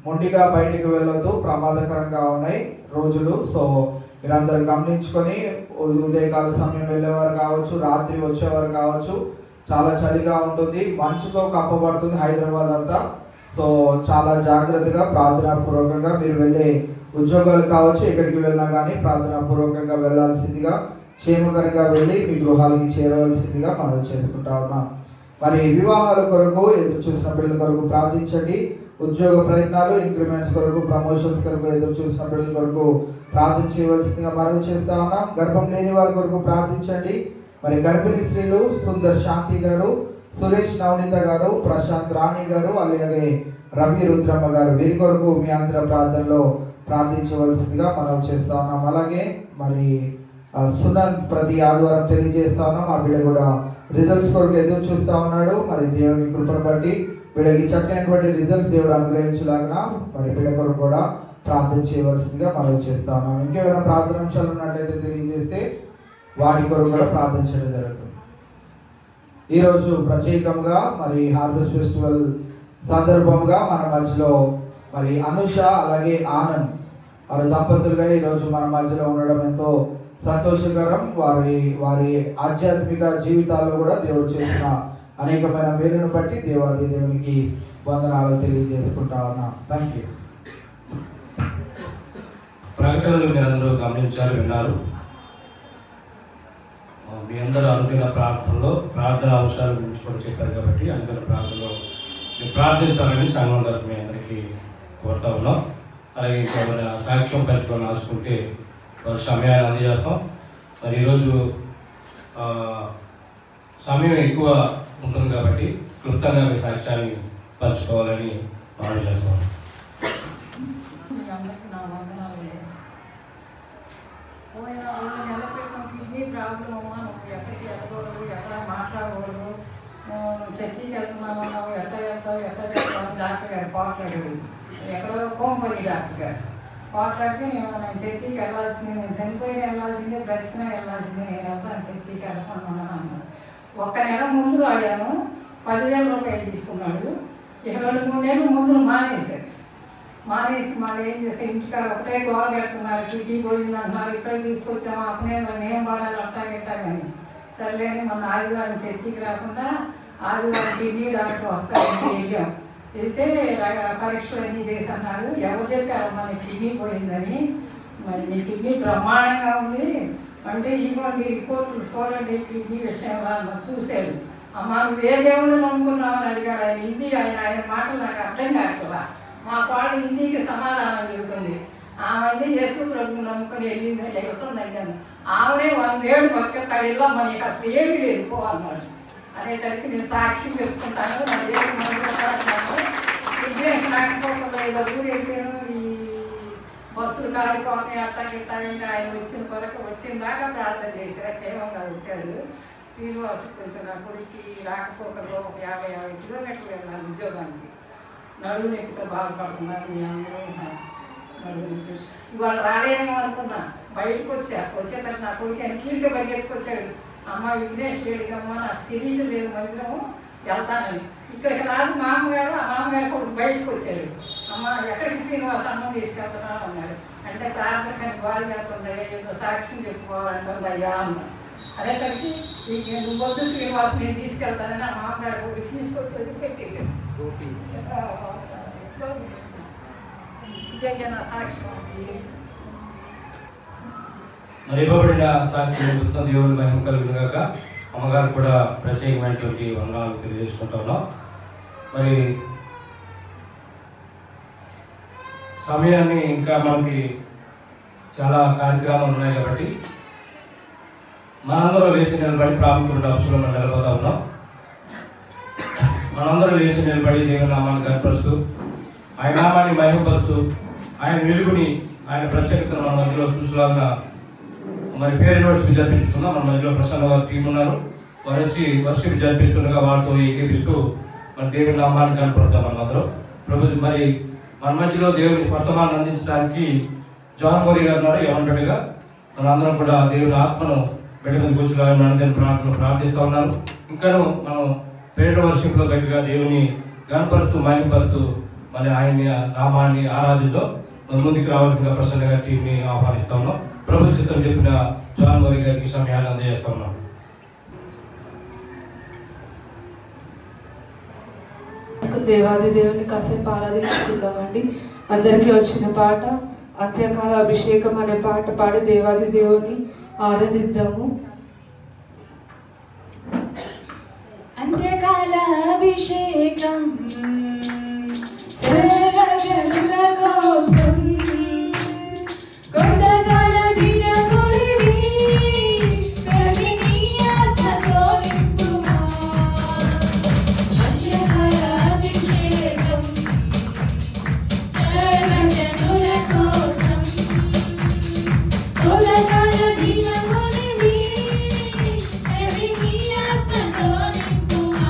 Speaker 1: మొండిగా బయటికి వెళ్ళొద్దు, ప్రమాదకరంగా ఉన్నాయి రోజులు. సో మీరందరూ గమనించుకొని ఉదయకాల సమయం వెళ్ళేవారు కావచ్చు, రాత్రి వచ్చేవారు కావచ్చు, చాలా చలిగా ఉంటుంది, మంచుతో కప్పబడుతుంది హైదరాబాద్ అంతా. సో చాలా జాగ్రత్తగా ప్రార్థనాపూర్వకంగా మీరు వెళ్ళే ఉద్యోగాలు కావచ్చు, ఎక్కడికి వెళ్ళినా కానీ ప్రార్థనాపూర్వకంగా వెళ్ళాల్సిందిగా, క్షేమకరంగా వెళ్ళి మీ గృహాలకి చేరవలసిందిగా మనం చేసుకుంటా ఉన్నాం. మరి వివాహాల కొరకు ఎదురు చూసిన బిడ్డల కొరకు ప్రార్థించండి. ఉద్యోగ ప్రయత్నాలు, ఇంక్రిమెంట్స్ కొరకు, ప్రమోషన్స్ కొరకు ఎదురు చూసిన బిడ్డల కొరకు ప్రార్థన చేయవలసిందిగా మనం చేస్తా ఉన్నాం. గర్భం లేని వారి కొరకు ప్రార్థించండి. మరి గర్భిణీ స్త్రీలు సుందర్ శాంతి గారు, సురేష్ నవనీత గారు, ప్రశాంత్ రాణి గారు, అలాగే రవి రుద్రమ్మ గారు, వీరి కొరకు మీ అందరి ప్రార్థనలో ప్రార్థించవలసిందిగా మనం చేస్తా ఉన్నాం. అలాగే మరి సునన్ ప్రతి ఆదివారం తెలియజేస్తా ఉన్నాం. ఆ బిడ్డ కూడా రిజల్ట్స్ కొరకు ఎదురు చూస్తూ ఉన్నాడు. మరి దేవుని కృపను బట్టి బిడ్డకి చక్కనటువంటి రిజల్ట్స్ దేవుడు అనుగ్రహించలాగా మరి బిడ్డ కొరకు కూడా ప్రార్థన చేయవలసిందిగా మనం చేస్తా ఉన్నాం. ఇంకేమైనా ప్రార్థనాంశాలు ఉన్నట్లయితే తెలియజేస్తే వాటి కొరకు కూడా ప్రార్థన చేయడం జరుగుతుంది. ఈరోజు ప్రత్యేకంగా మరి హార్వెస్ట్ ఫెస్టివల్ సందర్భంగా మన మధ్యలో మరి అనుష అలాగే ఆనంద్ వారి దంపతులుగా ఈరోజు మన మధ్యలో ఉండడం ఎంతో సంతోషకరం. వారి ఆధ్యాత్మిక జీవితాల్లో కూడా దేవుడు చేసిన అనేకమైన మేలును బట్టి దేవాది దేవునికి వందనాలు తెలియజేసుకుంటా ఉన్నాం. Thank you.
Speaker 6: ప్రకటనలు మీరందరూ గమనించారు, విన్నారు. మీ అందరూ అనుదిన ప్రార్థనలో ప్రార్థన అంశాల గురించి కూడా చెప్పారు కాబట్టి అనుదిన ప్రార్థనలో మీరు ప్రార్థించాలని సంఘం గారు మీ అందరికీ కోరుతా ఉన్నాం. అలాగే ఇంకేమైనా సాక్ష్యం పంచుకొని రాసుకుంటే వారి సమయాన్ని అందజేస్తాం. మరి ఈరోజు సమయం ఎక్కువ ఉంటుంది కాబట్టి క్లుప్తంగా మీ సాక్ష్యాన్ని పంచుకోవాలని మనం చేస్తాం.
Speaker 9: పోయిన 2 నెలల క్రితం కిడ్నీ ప్రాబ్లం అమ్మా, నువ్వు ఎక్కడికి వెళ్ళకూడదు, ఎక్కడ మాట్లాడకూడదు, చర్చికి వెళ్తున్నావు, నువ్వు ఎట్లా వెళ్తావు అని డాక్టర్ గారు పోట్లాడాడు. ఎక్కడో కోంపల్లి డాక్టర్ గారు పోట్లాడితే నేను చర్చికి వెళ్ళాల్సింది, నేను చనిపోయినా వెళ్ళాల్సిందే, బ్రతికినా వెళ్ళాల్సిందే, నేను వెళ్తాను చర్చికి వెళ్ళకుండా అన్నాడు. 1 నెల ముందు ఆడాను, 10,000 రూపాయలు తీసుకున్నాడు. ఇక 2-3 నెలలు ముందు మానేసి మళ్ళీ ఏం చేస్తే ఇంటికాడ ఒకటే గోర పెడుతున్నారు, కిడ్నీ పోయింది అంటున్నారు, ఇక్కడ తీసుకొచ్చాము అప్పుడే నేను పడాలి అట్టా గిట్టా కానీ సర్లేని మొన్న ఆదివారం చర్చికి రాకుండా ఆదివారం కిడ్నీ డాక్టర్ వస్తారని వెళ్ళాం. వెళ్తే పరీక్షలు అన్నీ చేసి అన్నాడు. ఎవరు చెప్పారు మన కిడ్నీ పోయిందని? మరి మీ కిడ్నీ బ్రహ్మాండంగా ఉంది అంటే ఇవ్వండి రిపోర్ట్లు చూడండి కిడ్నీ విషయంలో చూశాడు. అమ్మ నువ్వు ఏ దేవుడు నమ్ముకున్నామని అడిగాడు. ఆయన హిందీ, ఆయన మాటలు నాకు అర్థం కావట్లా. మా పాడు హిందీకి సమాధానం చెబుతుంది. ఆమె యేసు ప్రభువు నమ్ముకొని వెళ్ళింది ఎగుతుందండి అని. ఆమెనే 100 ఏళ్ళు బతికేస్తాడు, ఇలా మనకి అసలు ఏమి లేదు పో అన్నాడు. అనేసరికి నేను సాక్షి చెప్పుకుంటాను. నా దేవుడు నమ్ముకుంటాను. విఘ్నేష్ రాకపోకుండా ఏదో ఊరు వెళ్ళాను, ఈ బస్సులు కాలిపోతాయి అట్టా గిట్టాలంటే ఆయన వచ్చిన దాకా ప్రార్థన చేశారు. క్షేమంగా వచ్చాడు. శ్రీనివాస్ కొంచెం నా గుడికి రాకపోకలో 50 కిలోమీటర్లు వెళ్ళాను ఉద్యోగానికి. నడువు నొప్పితో బాధపడుతున్నారు మీ అందరూ. నడువు నొప్పి ఇవాళ రాలేనేమో అనుకున్నా. బయటకు వచ్చేటప్పుడు నా కొడుకు ఆయన కీడితో పరిగెత్తుకొచ్చాడు. అమ్మ విఘ్నేష్ లేడుగమ్మ నాకు తెలియదు లేదు మందిరము వెళ్తానని. ఇక్కడికి రాదు మామగారు, ఆ మామగారు కొడుకు బయటకు వచ్చాడు. అమ్మ ఎక్కడికి శ్రీనివాస అన్నం తీసుకెళ్తున్నా అన్నాడు. అంటే ప్రార్థనని గోలు చేస్తుండే ఏదో సాక్ష్యం చెప్పుకోవాలంటుంది అయ్యా అన్నా. అనేసరికి నువ్వు వద్దు శ్రీనివాస్ నేను తీసుకెళ్తానని ఆ మామగారు కొడుకు తీసుకొచ్చి వదిలిపెట్టి
Speaker 6: మరి ఇవ్వబడిన సాక్ష్యం మొత్తం దేవుని మహిమ కలుగును గాక. అమ్మగారు కూడా ప్రత్యేకమైనటువంటి వందనాలు తెలియజేసుకుంటా ఉన్నాం. మరి సమయాన్ని ఇంకా మనకి చాలా కార్యక్రమాలు ఉన్నాయి కాబట్టి మనందరూ లేచి నిలబడి ప్రాముఖ్యమైన అంశంలో మనం నిలబోతా ఉన్నాం. మనందరూ లేచి నిలబడి దేవుని నామాన్ని కనపరుస్తూ ఆయన నామాన్ని మహిమపరుస్తూ ఆయన వెలుగుని ఆయన ప్రత్యేకతను మన మధ్యలో చూసేలాగా మరి పేరు వర్షిప్ జరిపించుకున్నాం. మన మధ్యలో ప్రసన్న వారి టీం ఉన్నారు. వారు వచ్చి వర్షిప్ జరిపిస్తుండగా వారితో ఏకీపిస్తూ మరి దేవుని నామాన్ని కనపడతాం. మన అందరూ ప్రభు మరి మన మధ్యలో దేవుని వర్తమానం అందించడానికి జాన్ మోరీ గారు ఉన్నారు. ఏమంటాడుగా మనందరం కూడా దేవుని ఆత్మను బిడ్డ మీద కూర్చోవాలని ప్రార్థిస్తూ ఉన్నారు. ఇంకాను మనం పేరు వర్షిప్లో గట్టిగా దేవుని గణపరుస్తూ మహిమపరుస్తూ మరి ఆయన్ని నామాన్ని ఆరాధిద్దాం. ముందుకు రావాల్సిందిగా ప్రసన్న గారి టీంని ఆహ్వానిస్తా ఉన్నాం. ప్రభు చిత్రం చెప్పిన జాన్ మోరీ గారికి సమయాన్ని అందజేస్తా ఉన్నాం.
Speaker 2: దేవాది దేవుని కాసేపు ఆరాధించుకుందామండి. అందరికీ వచ్చిన పాట అంత్యకాల అభిషేకం అనే పాట పాడి దేవాది దేవుని ఆరాధిద్దాము.
Speaker 10: అంత్యకాల అభిషేకం సర్వజనుల కోసం కొండకాల దినములివి కవిని ఆత్మతో నింపుమా. అంత్యకాల అభిషేకం సర్వజనుల కోసం కొండకాల దినములివి కవిని ఆత్మతో నింపుమా.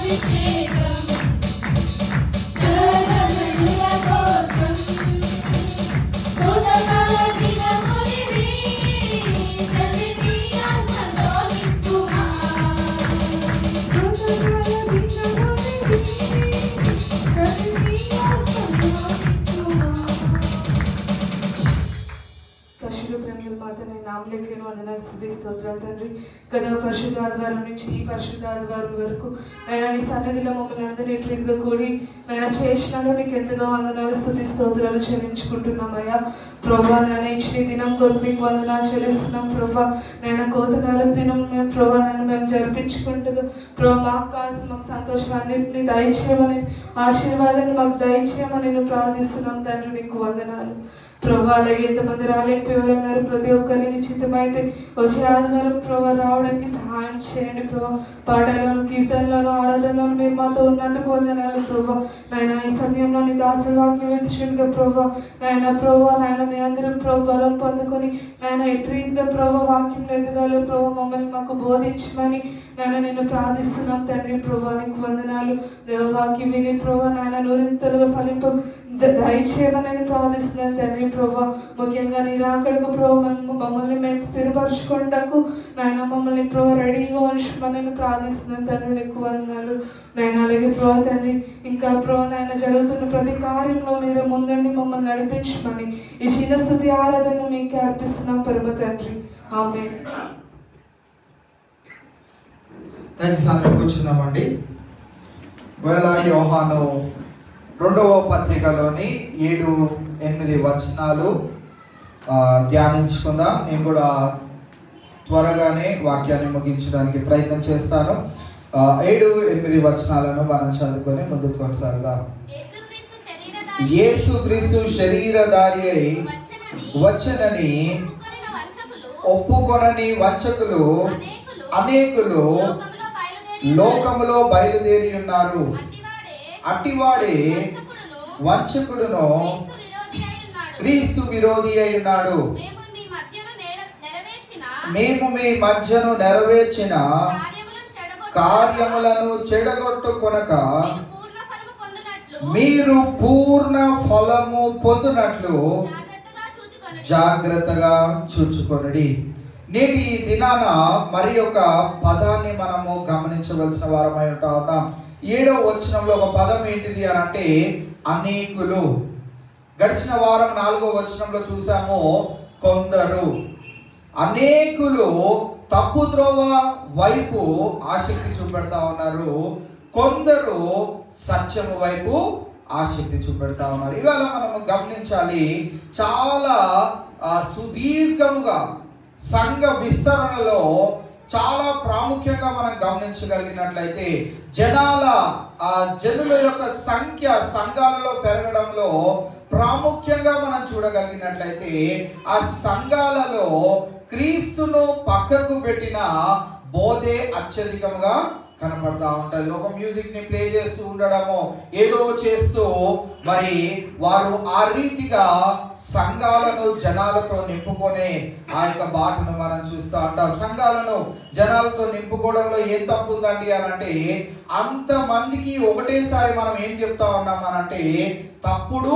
Speaker 10: అభిషేకం సర్వజనుల కోసం కోతకాల దినములివి ప్రతి నీ ఆత్మతో నింపుమా
Speaker 2: పరిశుద్ధ ప్రేమల మాత నేను నామలేఖను వందనాలు స్తుతి స్తోత్రాలు తండ్రి గత పరిశుద్ధ ఆదివారం నుంచి ఈ పరిశుద్ధ ఆదివారం వరకు నేను నీ సన్నిధిలో మమ్మల్ని అందరి రీతిగా కూడి నేను చేసినాడు నీకు ఎంతగా వందనాలు స్తుతి స్తోత్రాలు చెల్లించుకుంటున్నామయ్యా ప్రభా నేను ఇచ్చిన దినం కొరకు మీకు వందనాలు చెల్లిస్తున్నాం ప్రభా నేను కోతకాలం దినం మేము ప్రభా నన్ను మేము జరిపించుకుంటూ ప్రభా మాకు కావాల్సిన మాకు సంతోషం అన్నింటినీ దయచేయమని ఆశీర్వాదాన్ని మాకు దయచేయమని నేను ప్రార్థిస్తున్నాం తండ్రి నీకు వందనాలు ప్రభా అలాగే ఎంతమంది రాలేకపోయి ఉన్నారు ప్రతి ఒక్కరిని నిశ్చితమైతే వచ్చే ఆదివారం ప్రభా రావడానికి సహాయం చేయండి ప్రభా పాటలోను కీర్తనలోను ఆరాధనలోను మీరు మాతో ఉన్నందుకు వందనాలు ప్రభా నాయన ఈ సమయంలో నీ దాసుల వాక్యం ఎత్తుచుండగా ప్రభా నాయన మీ అందరం ప్రభా బలం పొందుకొని నాయన ఎటు రీతిగా ప్రభా వాక్యం ఎదగాలో ప్రభా మమ్మల్ని మాకు బోధించమని నాయన నేను ప్రార్థిస్తున్నాం తండ్రి ప్రభా నీకు వందనాలు దేవవాక్యం విని ప్రభా నాయన నూరింతలుగా ఫలింప దయచేయమని ప్రార్థిస్తున్నాను తండ్రి ప్రభా ముఖ్యంగా నీ రాకడకు ప్రభా మమ్మల్ని మేము స్థిరపరచుకుంటకు నాయన మమ్మల్ని ప్రభా రెడీగా ఉంచమని ప్రార్థిస్తున్నాను తండ్రి నీకు వందనాలు నాయన అలాగే ప్రభా తండ్రి ఇంకా ప్రభా నాయన జరుగుతున్న ప్రతి కార్యంలో మీరు ముందండి మమ్మల్ని నడిపించమని ఈ చిన్న స్తుతి ఆరాధన మీకు అర్పిస్తున్నాం పరమ తండ్రి ఆమేన్.
Speaker 1: కూర్చున్నామండి. వేళ యోహాను 2వ పత్రికలోని 7-8 వచనాలు ధ్యానించుకుందాం. నేను కూడా త్వరగానే వాక్యాన్ని ముగించడానికి ప్రయత్నం చేస్తాను. 7-8 వచనాలను మనం చదువుకొని ముందుకు కొనసాగుదాం. యేసుక్రీస్తు శరీరధారి అయి వచ్చనని ఒప్పుకొనని వంచకులు అనేకులు లోకములో బయలుదేరి ఉన్నారు. అట్టివాడే వంచకుడును క్రీస్తు విరోధి అయి ఉన్నాడు. మేము మీ మధ్యను నెరవేర్చిన కార్యములను చెడగొట్టుకొనక మీరు పూర్ణ ఫలము పొందునట్లు జాగ్రత్తగా చూచుకొనుడి. నేటి దినాన మరి ఒక పదాన్ని మనము గమనించవలసిన వారమై ఉంటా ఉన్నాం. 7వ వచనంలో ఒక పదం ఏంటిది అని అంటే అనేకులు. గడిచిన వారం 4వ వచనంలో చూసాము కొందరు. అనేకులు తప్పు త్రోవ వైపు ఆసక్తి చూపెడతా ఉన్నారు, కొందరు సత్యము వైపు ఆసక్తి చూపెడతా ఉన్నారు. ఇవాళ మనము గమనించాలి, చాలా సుదీర్ఘంగా సంఘ విస్తరణలో చాలా ప్రాముఖ్యంగా మనం గమనించగలిగినట్లయితే జనుల యొక్క సంఖ్య సంఘాలలో పెరగడంలో ప్రాముఖ్యంగా మనం చూడగలిగినట్లయితే ఆ సంఘాలలో క్రీస్తును పక్కకు పెట్టిన బోధే అత్యధికంగా కనపడతా ఉంటది. ఒక మ్యూజిక్ ని ప్లే చేస్తూ ఉండడము, ఏదో చేస్తూ మరి వారు ఆ రీతిగా సంఘాలను జనాలతో నింపుకునే ఆ యొక్క బాటను మనం చూస్తూ ఉంటాం. సంఘాలను జనాలతో నింపుకోవడంలో ఏం తప్పు ఉందండి అని అంటే, అంతమందికి ఒకటేసారి మనం ఏం చెప్తా ఉన్నాం అనంటే తప్పుడు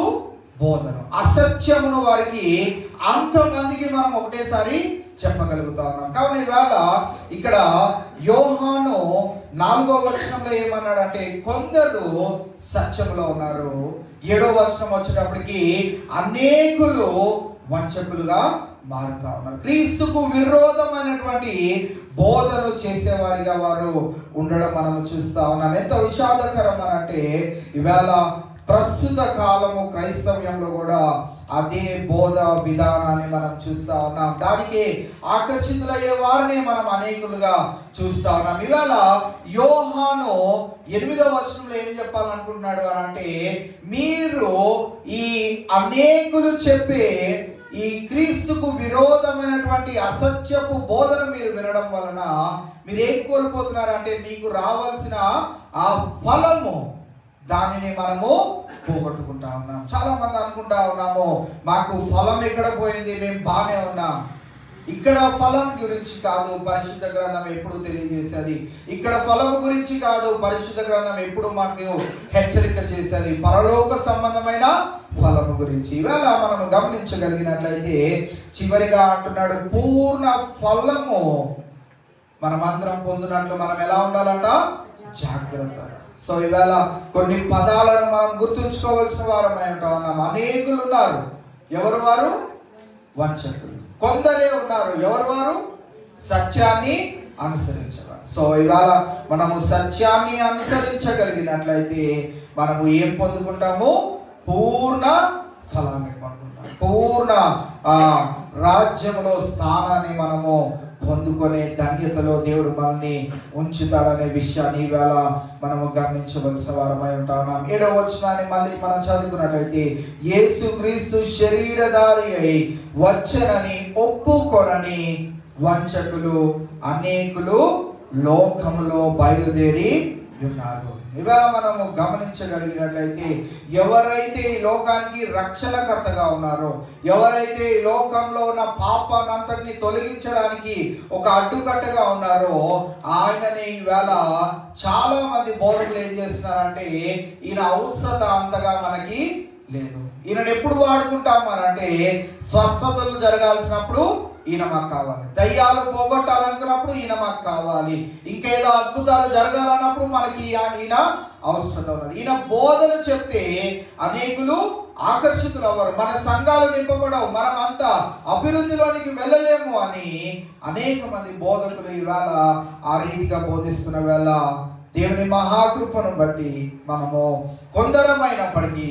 Speaker 1: బోధను, అసత్యమును వారికి అంతమందికి మనం ఒకటేసారి చెప్పగలుగుతా ఉన్నాం. కావున ఇవాళ ఇక్కడ యోహాను 4వ వచనంలో ఏమన్నాడంటే కొందరు సత్యంలో ఉన్నారు. 7వ వచనం వచ్చేటప్పటికి అనేకులు వంచకులుగా మారుతా ఉన్నారు. క్రీస్తుకు విరోధమైనటువంటి బోధను చేసేవారిగా వారు ఉండడం మనం చూస్తా ఉన్నాం. ఎంత విషాదకరం అనంటే ఇవాళ ప్రస్తుత కాలము క్రైస్తవ్యంలో కూడా అదే బోధ విధానాన్ని మనం చూస్తా ఉన్నాం. దానికి ఆకర్షితులయ్యే వారిని మనం అనేకులుగా చూస్తా ఉన్నాం. ఇవాళ యోహాను 8వ వచనంలో ఏం చెప్పాలనుకుంటున్నాడు అని అంటే, మీరు ఈ అనేకులు చెప్పే ఈ క్రీస్తుకు విరోధమైనటువంటి అసత్యపు బోధన మీరు వినడం వలన మీరు ఏం కోల్పోతున్నారంటే, మీకు రావాల్సిన ఆ ఫలము దానిని మనము పోగొట్టుకుంటా ఉన్నాం. చాలా మంది అనుకుంటా ఉన్నాము, మాకు ఫలం ఎక్కడ పోయింది, మేము బాగానే ఉన్నాం. ఇక్కడ ఫలం గురించి కాదు పరిశుద్ధ గ్రంథం ఎప్పుడు తెలియజేసేది. ఇక్కడ ఫలం గురించి కాదు పరిశుద్ధ గ్రంథం ఎప్పుడు మాకు హెచ్చరిక చేసేది. పరలోక సంబంధమైన ఫలము గురించి. ఇవాళ మనం గమనించగలిగినట్లయితే చివరిగా అంటున్నాడు, పూర్ణ ఫలము మనమందరం పొందినట్లు మనం ఎలా ఉండాలంట? జాగ్రత్త. సో ఇవాళ కొన్ని పదాలను మనం గుర్తుంచుకోవాల్సిన వారమై ఉన్నాం. అనేకులు ఉన్నారు. ఎవరు వారు? వంచకులు. కొందరే ఉన్నారు. ఎవరు వారు? సత్యాన్ని అనుసరించేవారు. సో ఇవాళ మనము సత్యాన్ని అనుసరించగలిగినట్లయితే మనము ఏం పొందుకుంటాము? పూర్ణ ఫలాన్ని పొందుకుంటాం. పూర్ణ రాజ్యంలో స్థానాన్ని మనము పొందుకునే ధన్యతలో దేవుడు మనల్ని ఉంచుతాడనే విషయాన్ని ఈవేళ మనము గమనించవలసిన వారమై ఉంటాం. 7వ వచనాన్ని మళ్ళీ మనం చదువుకున్నట్లయితే, యేసుక్రీస్తు శరీరధారి అయి వచ్చనని ఒప్పుకొనని వంచకులు అనేకులు లోకములో బయలుదేరి ఉన్నారు. ఇవాళ మనము గమనించగలిగినట్లయితే ఎవరైతే ఈ లోకానికి రక్షణకర్తగా ఉన్నారో, ఎవరైతే ఈ లోకంలో ఉన్న పాపానంతటిని తొలగించడానికి ఒక అడ్డుకట్టగా ఉన్నారో ఆయనని ఈవేళ చాలా మంది బోధకులు ఏం చేస్తున్నారంటే, ఈయన అవసరత అంతగా మనకి లేదు. ఈయనను ఎప్పుడు వాడుకుంటాం అంటే స్వస్థతలు జరగాల్సినప్పుడు ఈయన మాకు కావాలి, దయ్యాలు పోగొట్టాలనుకున్నప్పుడు ఈయన మాకు కావాలి, ఇంకేదో అద్భుతాలు జరగాలన్నప్పుడు మనకి ఈయన అవసరం ఉన్నది. ఈయన బోధలు చెప్తే అనేకులు ఆకర్షితులు అవ్వరు, మన సంఘాలు నింపబడవు, మనం అంతా అభివృద్ధిలోనికి వెళ్ళలేము అని అనేక మంది బోధకులు ఈవేళ ఆ రీతిగా బోధిస్తున్న వేళ దేవుని మహాకృపను బట్టి మనము కొందరమైనప్పటికీ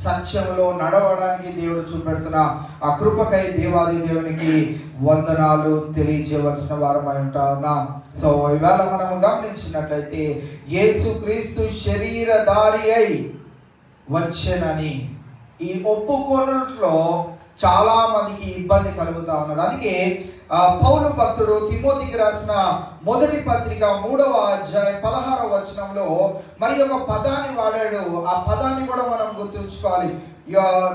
Speaker 1: సత్యంలో నడవడానికి దేవుడు చూపెడుతున్న ఆ కృపకై దేవాది దేవునికి వందనాలు తెలియజేయవలసిన వారమై ఉంటాం. సో ఇవాళ మనము గమనించినట్లయితే యేసుక్రీస్తు శరీరధారి అయి వచ్చెనని ఈ ఒప్పుకోనుట్లో చాలా మందికి ఇబ్బంది కలుగుతా ఉన్నది. అందుకే పౌలు భక్తుడు తిమోతికి రాసిన మొదటి పత్రిక 3వ అధ్యాయం 16వ వచనంలో మరి ఒక పదాన్ని వాడాడు. ఆ పదాన్ని కూడా మనం గుర్తుంచుకోవాలి.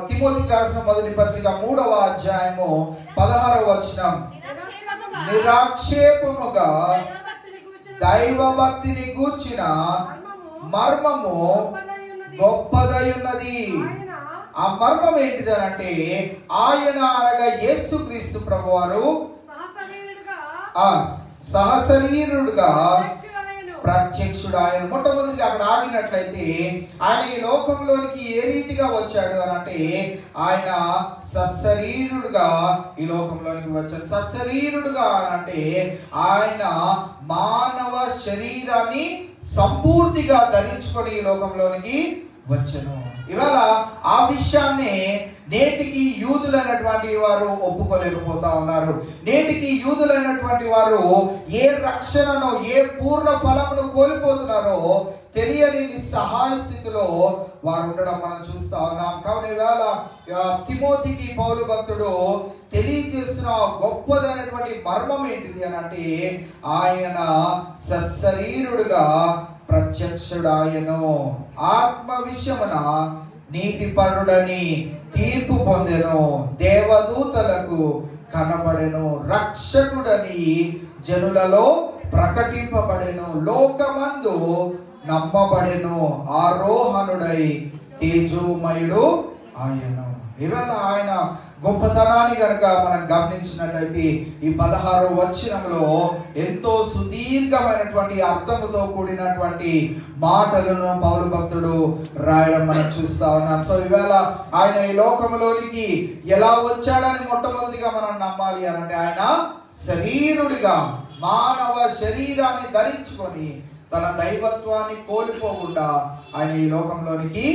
Speaker 1: తిమోతికి రాసిన మొదటి పత్రిక 3వ అధ్యాయము 16వ వచనం, నిరాక్షేపముగా దైవ భక్తిని గూర్చిన మర్మము గొప్పదై ఉన్నది. ఆ మర్మం ఏంటిది అంటే, ఆయన అనగా యేసుక్రీస్తు ప్రభువారు సహశరీరుడుగా ప్రత్యక్షుడు. ఆయన మొట్టమొదటిగా అక్కడ ఆగినట్లయితే ఆయన ఈ లోకంలోనికి ఏ రీతిగా వచ్చాడు అని అంటే, ఆయన సశరీరుడుగా ఈ లోకంలోనికి వచ్చాడు. సశరీరుడుగా అని అంటే ఆయన మానవ శరీరాన్ని సంపూర్తిగా ధరించుకొని ఈ లోకంలోనికి వచ్చెను. ఇవాళ ఆ విషయాన్ని నేటికి యూదులైనటువంటి వారు ఒప్పుకోలేకపోతా ఉన్నారు. నేటికి యూదులైనటువంటి వారు ఏ రక్షణను, ఏ పూర్ణ ఫలమును కోల్పోతున్నారో తెలియని నిస్సహాయ స్థితిలో వారు ఉండడం మనం చూస్తా ఉన్నాం. కావున ఇవాళ తిమోతికి పౌలు భక్తుడు తెలియజేస్తున్న గొప్పదైనటువంటి మర్మం ఏంటిది అని అంటే, ఆయన సశరీరుడుగా ప్రత్యక్షుడాయను, ఆత్మ విషయమున నీతిపరుడని తీర్పు పొందెను, దేవదూతలకు కనబడెను, రక్షకుడని జనులలో ప్రకటింపబడెను, లోకమందు నమ్మబడెను, ఆరోహణుడై తేజోమయుడు ఆయను. ఇవాళ ఆయన గొప్పతనాన్ని కనుక మనం గమనించినట్లయితే ఈ 16వ వచనంలో ఎంతో సుదీర్ఘమైనటువంటి అర్థముతో కూడినటువంటి మాటలను పౌలు భక్తుడు రాయడం మనం చూస్తా ఉన్నాం. సో ఇవాళ ఆయన ఈ లోకంలోనికి ఎలా వచ్చాడని మొట్టమొదటిగా మనం నమ్మాలి అని అంటే, ఆయన శరీరుడిగా మానవ శరీరాన్ని ధరించుకొని తన దైవత్వాన్ని కోల్పోకుండా ఆయన ఈ లోకంలోనికి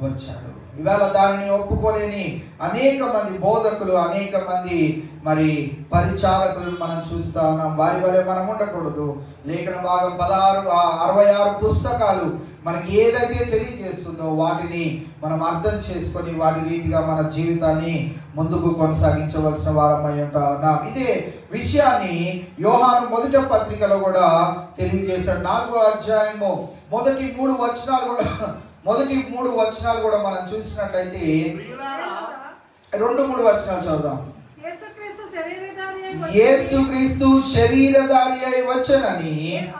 Speaker 1: వచ్చాడు. ఇవాళ దానిని ఒప్పుకోలేని అనేక మంది బోధకులు, అనేక మంది మరి పరిచారకులను మనం చూస్తా ఉన్నాం. వారి వలె మనం ఉండకూడదు. లేఖన భాగం 66 పుస్తకాలు మనకి ఏదైతే తెలియజేస్తుందో వాటిని మనం అర్థం చేసుకొని వాటి రీతిగా మన జీవితాన్ని ముందుకు కొనసాగించవలసిన వారమై ఉంటాం. ఇదే విషయాన్ని యోహాను మొదటి పత్రికలో కూడా తెలియజేశాడు. 4వ అధ్యాయము మొదటి 3 వచనాలు కూడా మనం చూసినట్లయితే 2-3 వచనాలు చదువుదాం. యేసుక్రీస్తు శరీరధారి అయి వచ్చనని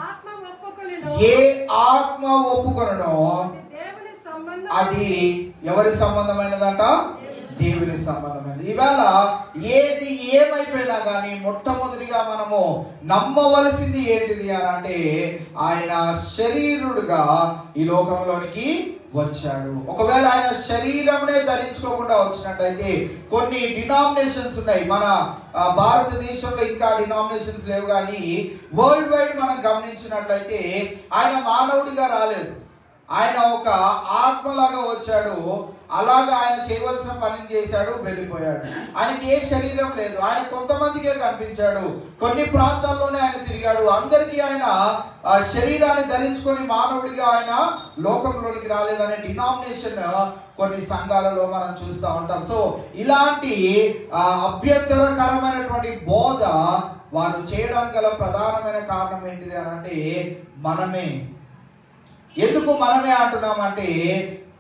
Speaker 11: ఆత్మ ఒప్పుకొనును.
Speaker 1: ఏ ఆత్మ ఒప్పుకొనునో
Speaker 11: దేవుని సంబంధం
Speaker 1: అది ఎవరి సంబంధమైనదంట? దేవుని సంబంధమైనది. ఇవాళ ఏది ఏమైపోయినా కానీ మొట్టమొదటిగా మనము నమ్మవలసింది ఏంటిది అని అంటే ఆయన శరీరుడుగా ఈ లోకంలోనికి వచ్చాడు. ఒకవేళ ఆయన శరీరంనే ధరించుకోకుండా వచ్చినట్టయితే కొన్ని డినామినేషన్స్ ఉన్నాయి. మన భారతదేశంలో ఇంకా డినామినేషన్స్ లేవు, కానీ వరల్డ్ వైడ్ మనం గమనించినట్లయితే ఆయన మానవుడిగా రాలేదు. ఆయన ఒక ఆత్మలాగా వచ్చాడు. అలాగా ఆయన చేయవలసిన పనిని చేశాడు, వెళ్ళిపోయాడు. ఆయనకి ఏ శరీరం లేదు. ఆయన కొంతమందికే కనిపించాడు. కొన్ని ప్రాంతాల్లోనే ఆయన తిరిగాడు. అందరికీ ఆయన శరీరాన్ని ధరించుకొని మానవుడిగా ఆయన లోకంలోనికి రాలేదనే డినామినేషన్ కొన్ని సంఘాలలో మనం చూస్తూ ఉంటాం. సో ఇలాంటి అభ్యంతరకరమైనటువంటి బోధ వారు చేయడానికి గల ప్రధానమైన కారణం ఏంటిది అని అంటే మనమే. ఎందుకు మనమే అంటున్నామంటే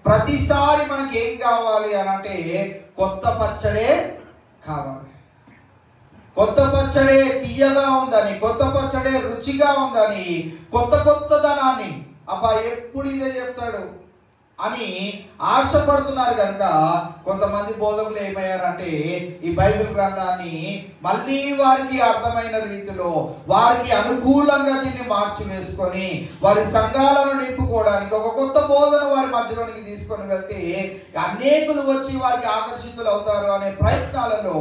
Speaker 1: ప్రతిసారి మనకి ఏం కావాలి అని అంటే కొత్త పచ్చడే కావాలి. కొత్త పచ్చడే తీయగా ఉందని, కొత్త పచ్చడే రుచిగా ఉందని, కొత్తదనాన్ని అబ్బా ఎప్పుడు ఇదే చెప్తాడు అని ఆశపడుతున్నారు కనుక కొంతమంది బోధకులు ఏమయ్యారంటే ఈ బైబిల్ గ్రంథాన్ని మళ్ళీ వారికి అర్థమైన రీతిలో వారికి అనుకూలంగా దీన్ని మార్చి వేసుకొని వారి సంఘాలను నింపుకోవడానికి ఒక కొత్త బోధన వారి మధ్యలోనికి తీసుకొని వెళ్తే అనేకులు వచ్చి వారికి ఆకర్షితులు అవుతారు అనే ప్రయత్నాలలో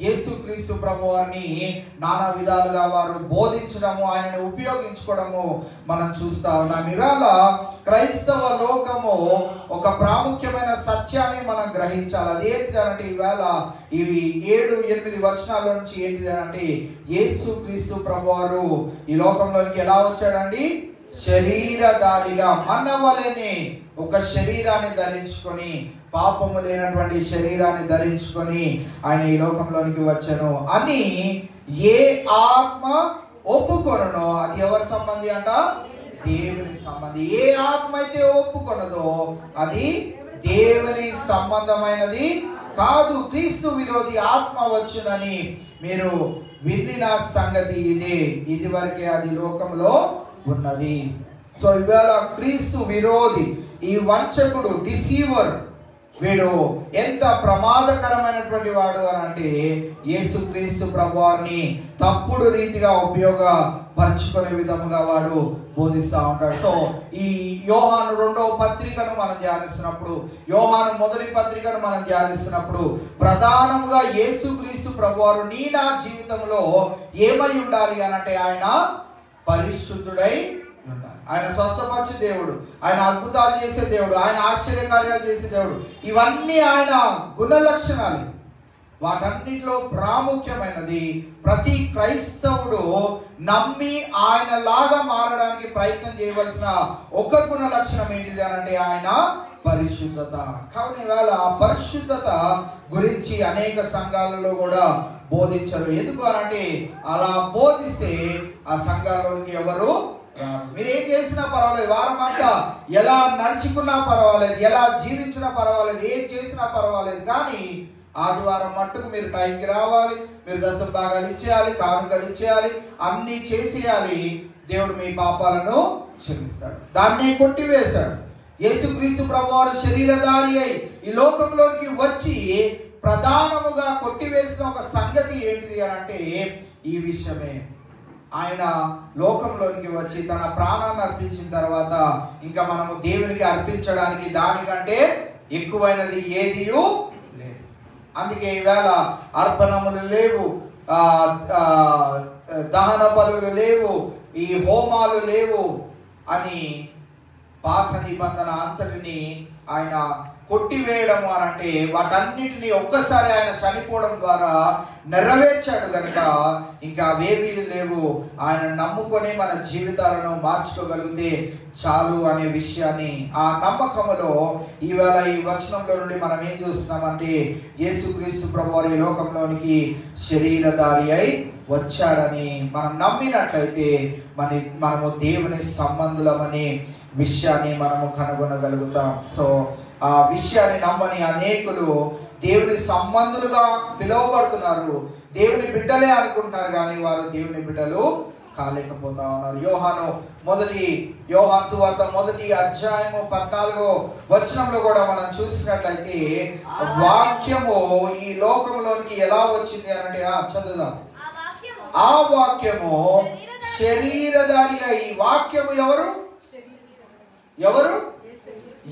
Speaker 1: యేసుక్రీస్తు ప్రభువారిని నానా విధాలుగా వారు బోధించడము, ఆయనను ఉపయోగించుకోవడము మనం చూస్తా ఉన్నాం. ఇవాళ క్రైస్తవ లోకము ఒక ప్రాముఖ్యమైన సత్యాన్ని మనం గ్రహించాలి. అది ఏంటిదనంటే ఇవాళ ఇవి 7-8 వచనాల నుంచి ఏంటిదనంటే యేసుక్రీస్తు ప్రభువారు ఈ లోకంలోనికి ఎలా వచ్చాడండి? శరీరధారిగా మనవలెని ఒక శరీరాన్ని ధరించుకొని, పాపము లేనటువంటి శరీరాన్ని ధరించుకొని ఆయన ఈ లోకంలోనికి వచ్చాను అని ఏ ఆత్మ ఒప్పుకొనునో అది ఎవరి సంబంధి అంట? దేవుని సంబంధి. ఏ ఆత్మ అయితే ఒప్పుకొనదో అది దేవుని సంబంధమైనది కాదు. క్రీస్తు విరోధి ఆత్మ వచ్చునని మీరు విన్న సంగతి ఇదే, ఇది వరకే అది లోకంలో ఉన్నది. సో ఇవాళ క్రీస్తు విరోధి, ఈ వంచకుడు, డిసీవర్, వీడు ఎంత ప్రమాదకరమైనటువంటి వాడు అని అంటే యేసుక్రీస్తు ప్రభువారిని తప్పుడు రీతిగా ఉపయోగపరుచుకునే విధముగా వాడు బోధిస్తూ ఉంటాడు. సో ఈ యోహాను 2వ పత్రికను మనం ధ్యానిస్తున్నప్పుడు, యోహాను 1వ పత్రికను మనం ధ్యానిస్తున్నప్పుడు ప్రధానముగా యేసుక్రీస్తు ప్రభువారు నా జీవితంలో ఏమై ఉండాలి అని అంటే ఆయన పరిశుద్ధుడై ఉండాలి. ఆయన స్వస్థపరచు దేవుడు, ఆయన అద్భుతాలు చేసే దేవుడు, ఆయన ఆశ్చర్యకార్యాలు చేసే దేవుడు. ఇవన్నీ ఆయన గుణ లక్షణాలు. వాటన్నిటిలో ప్రాముఖ్యమైనది ప్రతి క్రైస్తవుడు నమ్మి ఆయన లాగా మారడానికి ప్రయత్నం చేయవలసిన ఒక గుణ లక్షణం ఏంటిది అనంటే ఆయన పరిశుద్ధత. కావున ఇవాళ పరిశుద్ధత గురించి అనేక సంఘాలలో కూడా బోధించరు. ఎందుకు అనంటే అలా బోధిస్తే ఆ సంఘాల్లోనికి ఎవరు మీరేం చేసినా పర్వాలేదు, వారం అంతా ఎలా నడుచుకున్నా పర్వాలేదు, ఎలా జీవించినా పర్వాలేదు, ఏం చేసినా పర్వాలేదు, కానీ ఆదివారం మట్టుకు మీరు టైంకి రావాలి, మీరు దశమ భాగాలు ఇచ్చేయాలి, కానుకలు ఇచ్చేయాలి, అన్నీ చేసేయాలి, దేవుడు మీ పాపాలను క్షమిస్తాడు. దాన్ని కొట్టివేశాడు. యేసుక్రీస్తు ప్రభువారు శరీరధారి అయి ఈ లోకంలోనికి వచ్చి ప్రధానముగా కొట్టివేసిన ఒక సంగతి ఏంటిది అని అంటే ఈ విషయమే. ఆయన లోకంలోనికి వచ్చి తన ప్రాణాన్ని అర్పించిన తర్వాత ఇంకా మనము దేవునికి అర్పించడానికి దానికంటే ఎక్కువైనది ఏదియూ లేదు. అందుకే ఈవేళ అర్పణములు లేవు, దహన బలులు లేవు, ఈ హోమాలు లేవు అని పాత నిబంధన అంతటిని ఆయన కొట్టివేయడం అని అంటే వాటన్నిటిని ఒక్కసారి ఆయన చనిపోవడం ద్వారా నెరవేర్చాడు కనుక ఇంకా అవేమీ లేవు. ఆయన నమ్ముకొని మన జీవితాలను మార్చుకోగలిగితే చాలు అనే విషయాన్ని ఆ నమ్మకములో ఈవేళ ఈ వచనంలో నుండి మనం ఏం చూస్తున్నామంటే యేసుక్రీస్తు ప్రభువారు ఈ లోకంలోనికి శరీరధారి అయి వచ్చాడని మనం నమ్మినట్లయితే మనము దేవుని సంబంధులమనే విషయాన్ని మనము కనుగొనగలుగుతాం. సో ఆ విషయాన్ని నమ్మని అనేకులు దేవుని సంబంధులుగా పిలువబడుతున్నారు, దేవుని బిడ్డలే అనుకుంటున్నారు కానీ వారు దేవుని బిడ్డలు కాలేకపోతా ఉన్నారు. యోహాను సువార్త 1వ అధ్యాయము 14వ వచనంలో కూడా మనం చూసినట్లయితే వాక్యము ఈ లోకంలోనికి ఎలా వచ్చింది అంటే చదువుదాం. ఆ వాక్యము శరీరధారి అయి, వాక్యము ఎవరు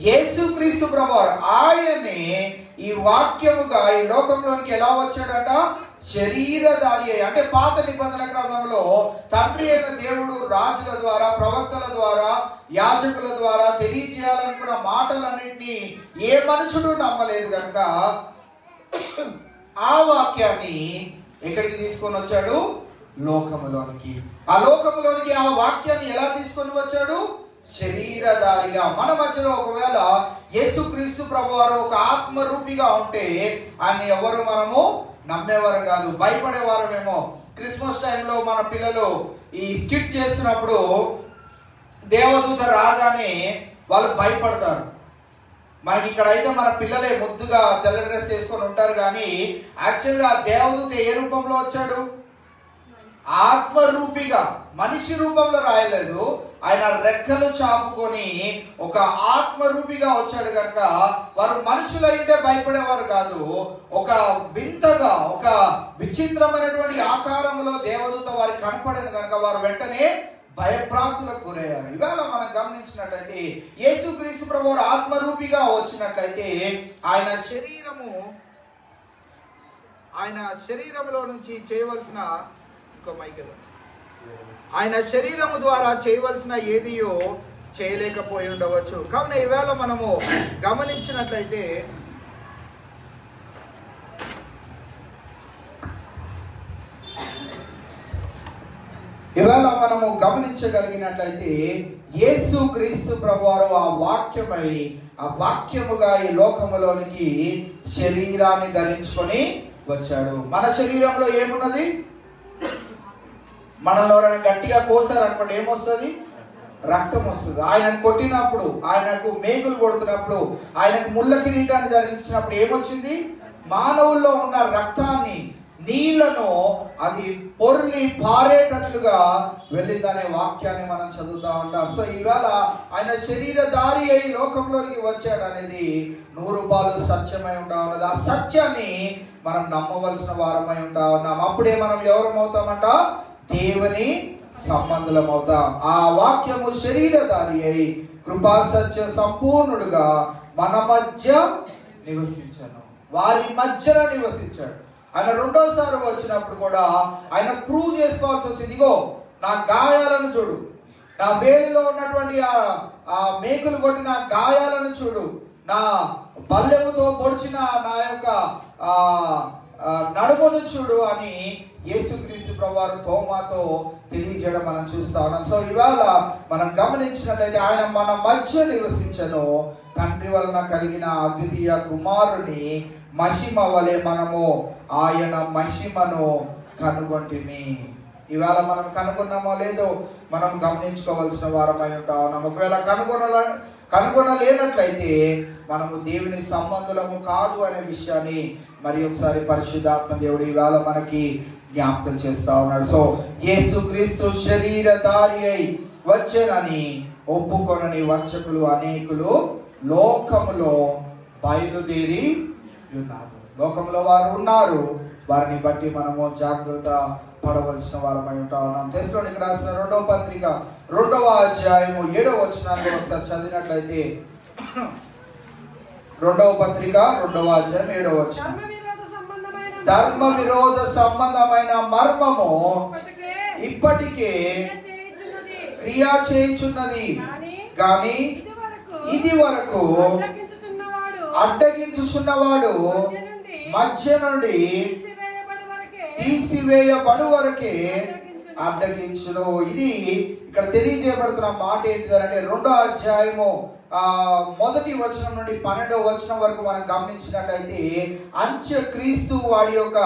Speaker 1: యేసుక్రీస్తు ప్రభువారు. ఆయనే ఈ వాక్యముగా ఈ లోకంలోనికి ఎలా వచ్చాడట? శరీరధారి అయి. అంటే పాత నిబంధన గ్రంథంలో తండ్రి అయిన దేవుడు రాజుల ద్వారా, ప్రవక్తల ద్వారా, యాజకుల ద్వారా తెలియజేయాలనుకున్న మాటలన్నింటినీ ఏ మనుషుడు నమ్మలేదు కనుక ఆ వాక్యాన్ని ఎక్కడికి తీసుకొని వచ్చాడు? లోకములోనికి. ఆ లోకములోనికి ఆ వాక్యాన్ని ఎలా తీసుకొని వచ్చాడు? శరీరధారిగా. మన మధ్యలో ఒకవేళ యేసుక్రీస్తు ప్రభువారు ఒక ఆత్మరూపిగా ఉంటే ఆయన ఎవరు మనము నమ్మేవారు కాదు, భయపడేవారమేమో. క్రిస్మస్ టైంలో మన పిల్లలు ఈ స్కిట్ చేస్తున్నప్పుడు దేవదూత రాగానే వాళ్ళు భయపడతారు. మనకి ఇక్కడైతే మన పిల్లలే ముద్దుగా తెల్ల డ్రెస్ వేసుకొని ఉంటారు, కానీ యాక్చువల్గా దేవదూత ఏ రూపంలో వచ్చాడు? ఆత్మరూపిగా, మనిషి రూపంలో రాయలేదు. ఆయన రెక్కలు చాపుకొని ఒక ఆత్మరూపిగా వచ్చాడు కనుక వారు మనుషులైతే భయపడేవారు కాదు. ఒక వింతగా, ఒక విచిత్రమైనటువంటి ఆకారంలో దేవదూత వారికి కనపడను కనుక వారు వెంటనే భయభ్రాంతులకు గురయ్యారు. ఇవాళ మనం గమనించినట్లయితే యేసుక్రీస్తు ప్రభువు ఆత్మరూపిగా వచ్చినట్లయితే ఆయన శరీరములో నుంచి చేయవలసిన ఆయన శరీరము ద్వారా చేయవలసిన ఏదియో చేయలేకపోయి ఉండవచ్చు. కావున ఈవేళ మనము గమనించినట్లయితే గమనించగలిగినట్లయితే యేసుక్రీస్తు ప్రభువారు ఆ వాక్యమై, ఆ వాక్యముగా ఈ లోకములోనికి శరీరాన్ని ధరించుకొని వచ్చాడు. మన శరీరంలో ఏమున్నది? మనలో ఎవరైనా గట్టిగా కోసారనుకోండి ఏమొస్తుంది? రక్తం వస్తుంది. ఆయనను కొట్టినప్పుడు, ఆయనకు మేకులు కొడుతున్నప్పుడు, ఆయనకు ముళ్ళ కిరీటాన్ని ధరించినప్పుడు ఏమొచ్చింది? మానవుల్లో ఉన్న రక్తాన్ని, నీళ్లను అది పొర్లి పారేటట్లుగా వెళ్ళిందనే వాక్యాన్ని మనం చదువుతా ఉంటాం. సో ఈవేళ ఆయన శరీరధారి అయి లోకంలోనికి వచ్చాడు అనేది 100% సత్యమై ఉంటా ఉన్నది. ఆ సత్యాన్ని మనం నమ్మవలసిన వారమై ఉంటా ఉన్నాం. అప్పుడే మనం ఎవరమవుతామంట? దేవుని సంబంధులం అవుతాం. ఆ వాక్యము శరీరధారి అయి కృపా సత్య సంపూర్ణుడుగా మన మధ్య నివసించాను. వారి మధ్యన నివసించాడు. ఆయన రెండోసారి వచ్చినప్పుడు కూడా ఆయన ప్రూవ్ చేసుకోవాల్సి వచ్చింది. ఇగో నా గాయాలను చూడు, నా వేలిలో ఉన్నటువంటి ఆ మేకులు కొట్టిన గాయాలను చూడు, నా బల్లెముతో పొడిచిన నా యొక్క నడుమును చూడు అని యేసుక్రీస్తు ప్రభువారు తోమాతో తెలియజేయడం మనం చూస్తా ఉన్నాం. సో ఇవాళ మనం గమనించినట్లయితే ఆయన మన మధ్య నివసించను. తండ్రి వలన కలిగిన అద్వితీయ కుమారుని మహిమ వలె మనము ఆయన మహిమను కనుగొంటిమి. ఇవాళ మనం కనుగొన్నామో లేదో మనం గమనించుకోవాల్సిన వారమై ఉంటా ఉన్నాం. ఒకవేళ కనుగొనలేనట్లయితే మనము దేవుని సంబంధులము కాదు అనే విషయాన్ని మరి ఒకసారి పరిశుద్ధాత్మ దేవుడు ఇవాళ మనకి జ్ఞాపకం చేస్తా ఉన్నాడు. సో యేసుక్రీస్తు శరీరధారి అయి వచ్చేనని ఒప్పుకొనని వంచకులు అనేకులు లోకములో బయలుదేరి ఉన్నారు. లోకంలో వారు ఉన్నారు. వారిని బట్టి మనము జాగ్రత్త పడవలసిన వారమై ఉంటా ఉన్నాం. తెస్సలోనికీయులకు రాసిన 2వ పత్రిక 2వ అధ్యాయము 7వ వచనాన్ని ఒకసారి చదివినట్లయితే 2వ పత్రిక 2వ అధ్యాయం 7వ వచనం. ధర్మ విరోధ సంబంధమైన మర్మము ఇప్పటికే క్రియా చేయుచున్నది, కానీ ఇది వరకు అడ్డగించుచున్నవాడు మధ్య నుండి తీసివేయబడు వరకే అడ్డగించును. ఇది ఇక్కడ తెలియజేయబడుతున్న మాట ఏంటిదంటే 2వ అధ్యాయము మొదటి వచనం నుండి 12వ వచనం వరకు మనం గమనించినట్లయితే అంత్యక్రీస్తు వాడి యొక్క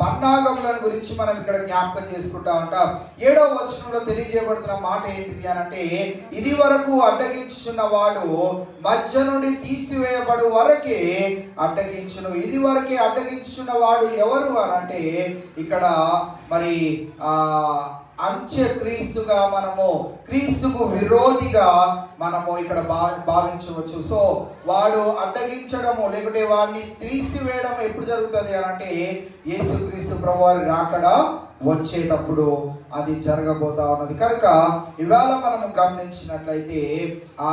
Speaker 1: పన్నాగములను గురించి మనం ఇక్కడ జ్ఞాపకం చేసుకుంటా ఉంటాం. 7వ వచనంలో తెలియజేయబడుతున్న మాట ఏంటిది అనంటే ఇది వరకు అడ్డగించుచున్న వాడు మధ్య నుండి తీసివేయబడు వరకే అడ్డగించును. ఇది వరకే అడ్డగించుచున్న వాడు ఎవరు అనంటే ఇక్కడ మరి అంత్యక్రీస్తుగా మనము క్రీస్తుకు విరోధిగా మనము ఇక్కడ భావించవచ్చు. సో వాడు అడ్డగించడము లేకుంటే వాడిని తీసివేయడం ఎప్పుడు జరుగుతుంది అనంటే యేసుక్రీస్తు ప్రభువారి రాకడ వచ్చేటప్పుడు అది జరగబోతా ఉన్నది. కనుక ఇవాళ మనము గమనించినట్లయితే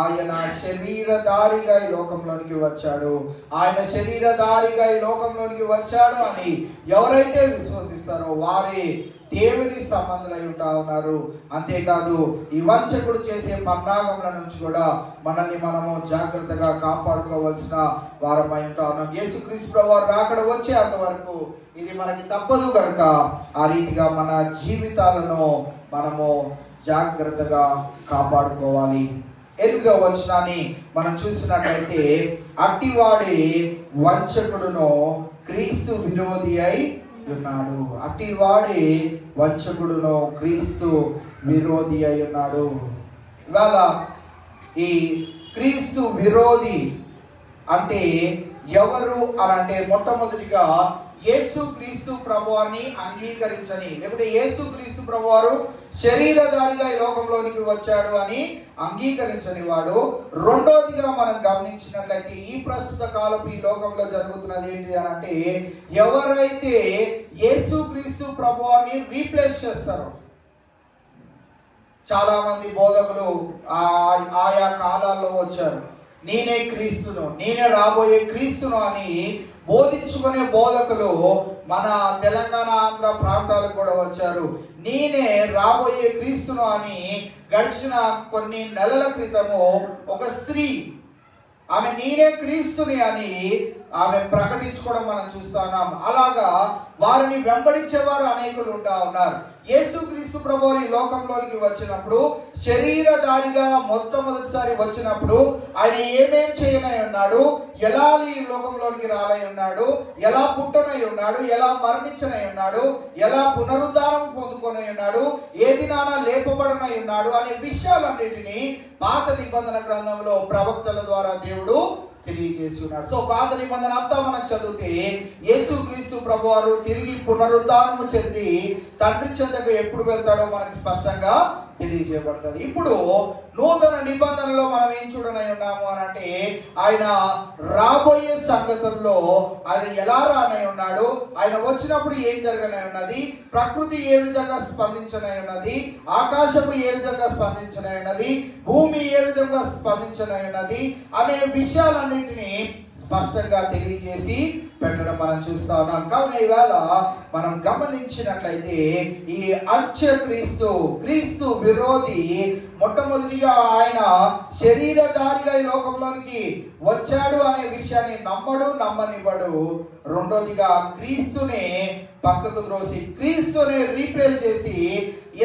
Speaker 1: ఆయన శరీరధారిగా ఈ లోకంలోనికి వచ్చాడు. ఆయన శరీరధారిగా ఈ లోకంలోనికి వచ్చాడు అని ఎవరైతే విశ్వసిస్తారో వారే దేవుని సంబంధులై ఉంటా ఉన్నారు. అంతేకాదు ఈ వంచకుడు చేసే పన్నాగముల నుంచి కూడా మనల్ని మనము జాగ్రత్తగా కాపాడుకోవాల్సిన వారమై ఉంటా ఉన్నాం. యేసుక్రీస్తు ప్రభువారు రాకడ వచ్చే అంతవరకు ఇది మనకి తప్పదు కనుక ఆ రీతిగా మన జీవితాలను మనము జాగ్రత్తగా కాపాడుకోవాలి. 8వ వచనాన్ని మనం చూసినట్లయితే అట్టివాడి వంచకుడును క్రీస్తు విరోధి అయి ఉన్నాడు. అట్టివాడి వంచకుడును క్రీస్తు విరోధి అయి ఉన్నాడు. ఇవాళ ఈ క్రీస్తు విరోధి అంటే ఎవరు అని అంటే మొట్టమొదటిగా యేసుక్రీస్తు ప్రభువారిని అంగీకరించని లేకపోతే యేసుక్రీస్తు ప్రభువారు శరీరధారిగా ఈ లోకంలోనికి వచ్చాడు అని అంగీకరించని వాడు. రెండోదిగా మనం గమనించినట్లయితే ఈ ప్రస్తుత కాలపు ఈ లోకంలో జరుగుతున్నది ఏంటి అని అంటే ఎవరైతే యేసుక్రీస్తు ప్రభువారిని రీప్లేస్ చేస్తారో చాలా మంది బోధకులు ఆయా కాలాల్లో వచ్చారు. నేనే క్రీస్తును, నేనే రాబోయే క్రీస్తును అని బోధించుకునే బోధకులు మన తెలంగాణ ఆంధ్ర ప్రాంతాలకు కూడా వచ్చారు. నేనే రాబోయే క్రీస్తును అని గడిచిన కొన్ని నెలల క్రితము ఒక స్త్రీ ఆమె నేనే క్రీస్తుని అని ఆమె ప్రకటించుకోవడం మనం చూస్తున్నాం. అలాగా వారిని వెంబడించేవారు అనేకులు ఉంటా ఉన్నారు. యేసుక్రీస్తు ప్రభువు ఈ లోకంలోనికి వచ్చినప్పుడు శరీరధారిగా మొట్టమొదటిసారి వచ్చినప్పుడు ఆయన ఏమేం చేయనై ఉన్నాడు, ఎలా ఈ లోకంలోనికి రాలై ఉన్నాడు, ఎలా పుట్టనై ఉన్నాడు, ఎలా మరణించనై ఉన్నాడు, ఎలా పునరుద్ధానం పొందుకొని ఉన్నాడు, ఏ దినాన లేపబడనై ఉన్నాడు అనే విషయాలన్నిటినీ పాత నిబంధన గ్రంథంలో ప్రవక్తల ద్వారా దేవుడు తెలియజేసి ఉన్నాడు. సో పాత నిబంధన అంతా మనం చదివితే యేసుక్రీస్తు ప్రభువారు తిరిగి పునరుద్ధానము చెంది తండ్రి చెంతకు ఎప్పుడు వెళ్తాడో మనకి స్పష్టంగా తెలియజేయబడుతుంది. ఇప్పుడు నూతన నిబంధనలో మనం ఏం చూడనై ఉన్నాము అని అంటే ఆయన రాబోయే సంగతుల్లో ఆయన ఎలా రానై ఉన్నాడు, ఆయన వచ్చినప్పుడు ఏం జరగనై ఉన్నది, ప్రకృతి ఏ విధంగా స్పందించనై ఉన్నది, ఆకాశము ఏ విధంగా స్పందించనై ఉన్నది, భూమి ఏ విధంగా స్పందించనై ఉన్నది అనే విషయాలన్నింటినీ స్పష్టంగా తెలియజేసి పెట్టడం మనం చూస్తా ఉన్నాం. కావున ఈవేళ మనం గమనించినట్లయితే ఈ అంత్యక్రీస్తు క్రీస్తు విరోధి మొట్టమొదటిగా ఆయన శరీరధారిగా ఈ లోకంలోనికి వచ్చాడు అనే విషయాన్ని నమ్మనివ్వడు. రెండోదిగా క్రీస్తునే పక్కకు త్రోసి క్రీస్తునే రీప్లేస్ చేసి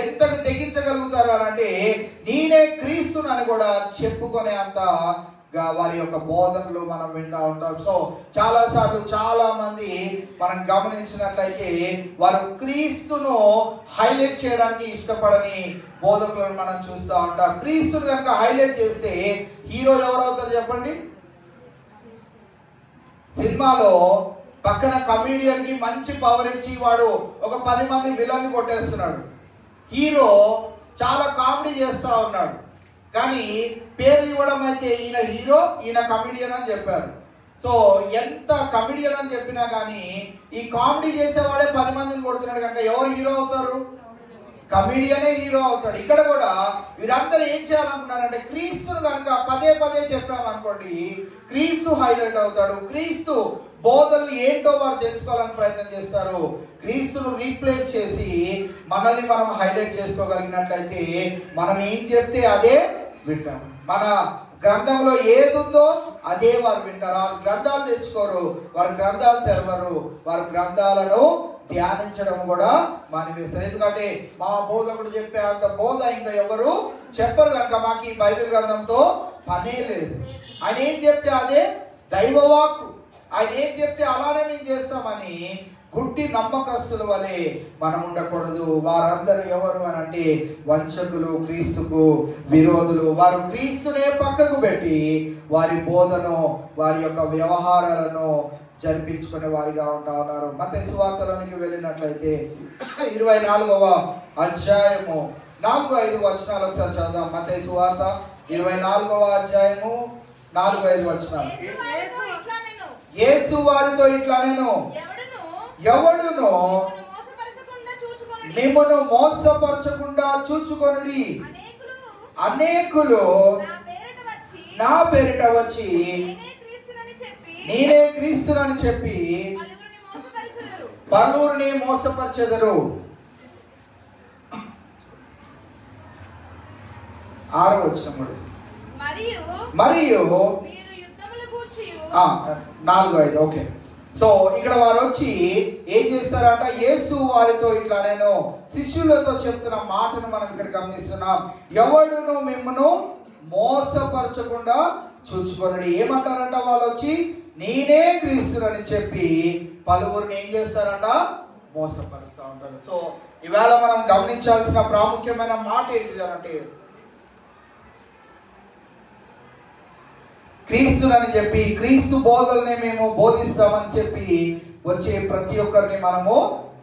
Speaker 1: ఎంతకు తెగించగలుగుతారు అని అంటే నేనే క్రీస్తుని అని కూడా చెప్పుకునే అంత వారి యొక్క బోధనలు మనం వింటా ఉంటాం. సో చాలా సార్లు చాలా మంది మనం గమనించినట్లయితే వారు క్రీస్తును హైలైట్ చేయడానికి ఇష్టపడని బోధకులను మనం చూస్తూ ఉంటాం. క్రీస్తును కనుక హైలైట్ చేస్తే హీరో ఎవరవుతారు చెప్పండి? సినిమాలో పక్కన కమీడియన్ కి మంచి పవర్ ఇచ్చి వాడు ఒక 10 మంది విలన్ని కొట్టేస్తున్నాడు. హీరో చాలా కామెడీ చేస్తా ఉన్నాడు, కానీ పేర్లు ఇవ్వడం అయితే ఈయన హీరో ఈయన కమిడియన్ అని చెప్పారు. సో ఎంత కమిడియన్ అని చెప్పినా కానీ ఈ కామెడీ చేసేవాడే 10 మందిని కొడుతున్నాడు కనుక ఎవరు హీరో అవుతారు? కమిడియనే హీరో అవుతాడు. ఇక్కడ కూడా వీరందరూ ఏం చేయాలనుకున్నారంటే క్రీస్తును కనుక పదే పదే చెప్పామనుకోండి క్రీస్తు హైలైట్ అవుతాడు. క్రీస్తు బోధలు ఏంటో వారు తెలుసుకోవాలని ప్రయత్నం చేస్తారు. క్రీస్తును రీప్లేస్ చేసి మనల్ని మనం హైలైట్ చేసుకోగలిగినట్లయితే మనం ఏం చెప్తే అదే వింటాం. మన గ్రంథంలో ఏది ఉందో అదే వారు వింటారు. వారు గ్రంథాలు తెచ్చుకోరు, వారి గ్రంథాలు తెరవరు, వారి గ్రంథాలను ధ్యానించడం కూడా మానివేస్తారు. ఎందుకంటే మా బోధకుడు చెప్పే అంత బోధ ఇంకా ఎవరు చెప్పరు కనుక మాకు ఈ బైబిల్ గ్రంథంతో పనే లేదు. ఆయన ఏం చెప్తే అదే దైవవాక్కు, ఆయన ఏం చెప్తే అలానే మేము చేస్తామని గుడ్డి నమ్మకస్తుల వలె మనం ఉండకూడదు. వారందరూ ఎవరు అని అంటే వంచకులు, క్రీస్తుకు విరోధులు. వారు క్రీస్తునే పక్కకు పెట్టి వారి బోధను, వారి యొక్క వ్యవహారాలను జరిపించుకునే వారిగా ఉంటా ఉన్నారు. మత్తయి సువార్తలోనికి వెళ్ళినట్లయితే 24వ అధ్యాయము 4-5 వచనాలు ఒకసారి చదువుదాం. మత్తయి సువార్త 24వ అధ్యాయము 4-5 వచనాలు. యేసు వారితో ఇట్లా నేను ఎవడును మిమ్మను మోసపరచకుండా చూచుకొనుడి. అనేకులు నా పేరిట వచ్చి నేనే క్రీస్తునని చెప్పి పలువురిని మోసపరచెదరు. 6వ వచనం మరియు 4-5. ఓకే. సో ఇక్కడ వారు వచ్చి ఏం చేస్తారంట, యేసు వారితో ఇట్లా నేను శిష్యులతో చెప్తున్న మాటను మనం ఇక్కడ గమనిస్తున్నాం. ఎవడును మిమ్మను మోసపరచకుండా చూచుకొనుడి. ఏమంటారంట వాళ్ళు వచ్చి, నేనే క్రీస్తునని చెప్పి పలువురిని ఏం చేస్తారంట, మోసపరుస్తూ ఉంటారు. సో ఇవాళ మనం గమనించాల్సిన ప్రాముఖ్యమైన మాట ఏంటిది అంటే, క్రీస్తునని చెప్పి క్రీస్తు బోధల్ని మేము బోధిస్తామని చెప్పి వచ్చే ప్రతి ఒక్కరిని మనము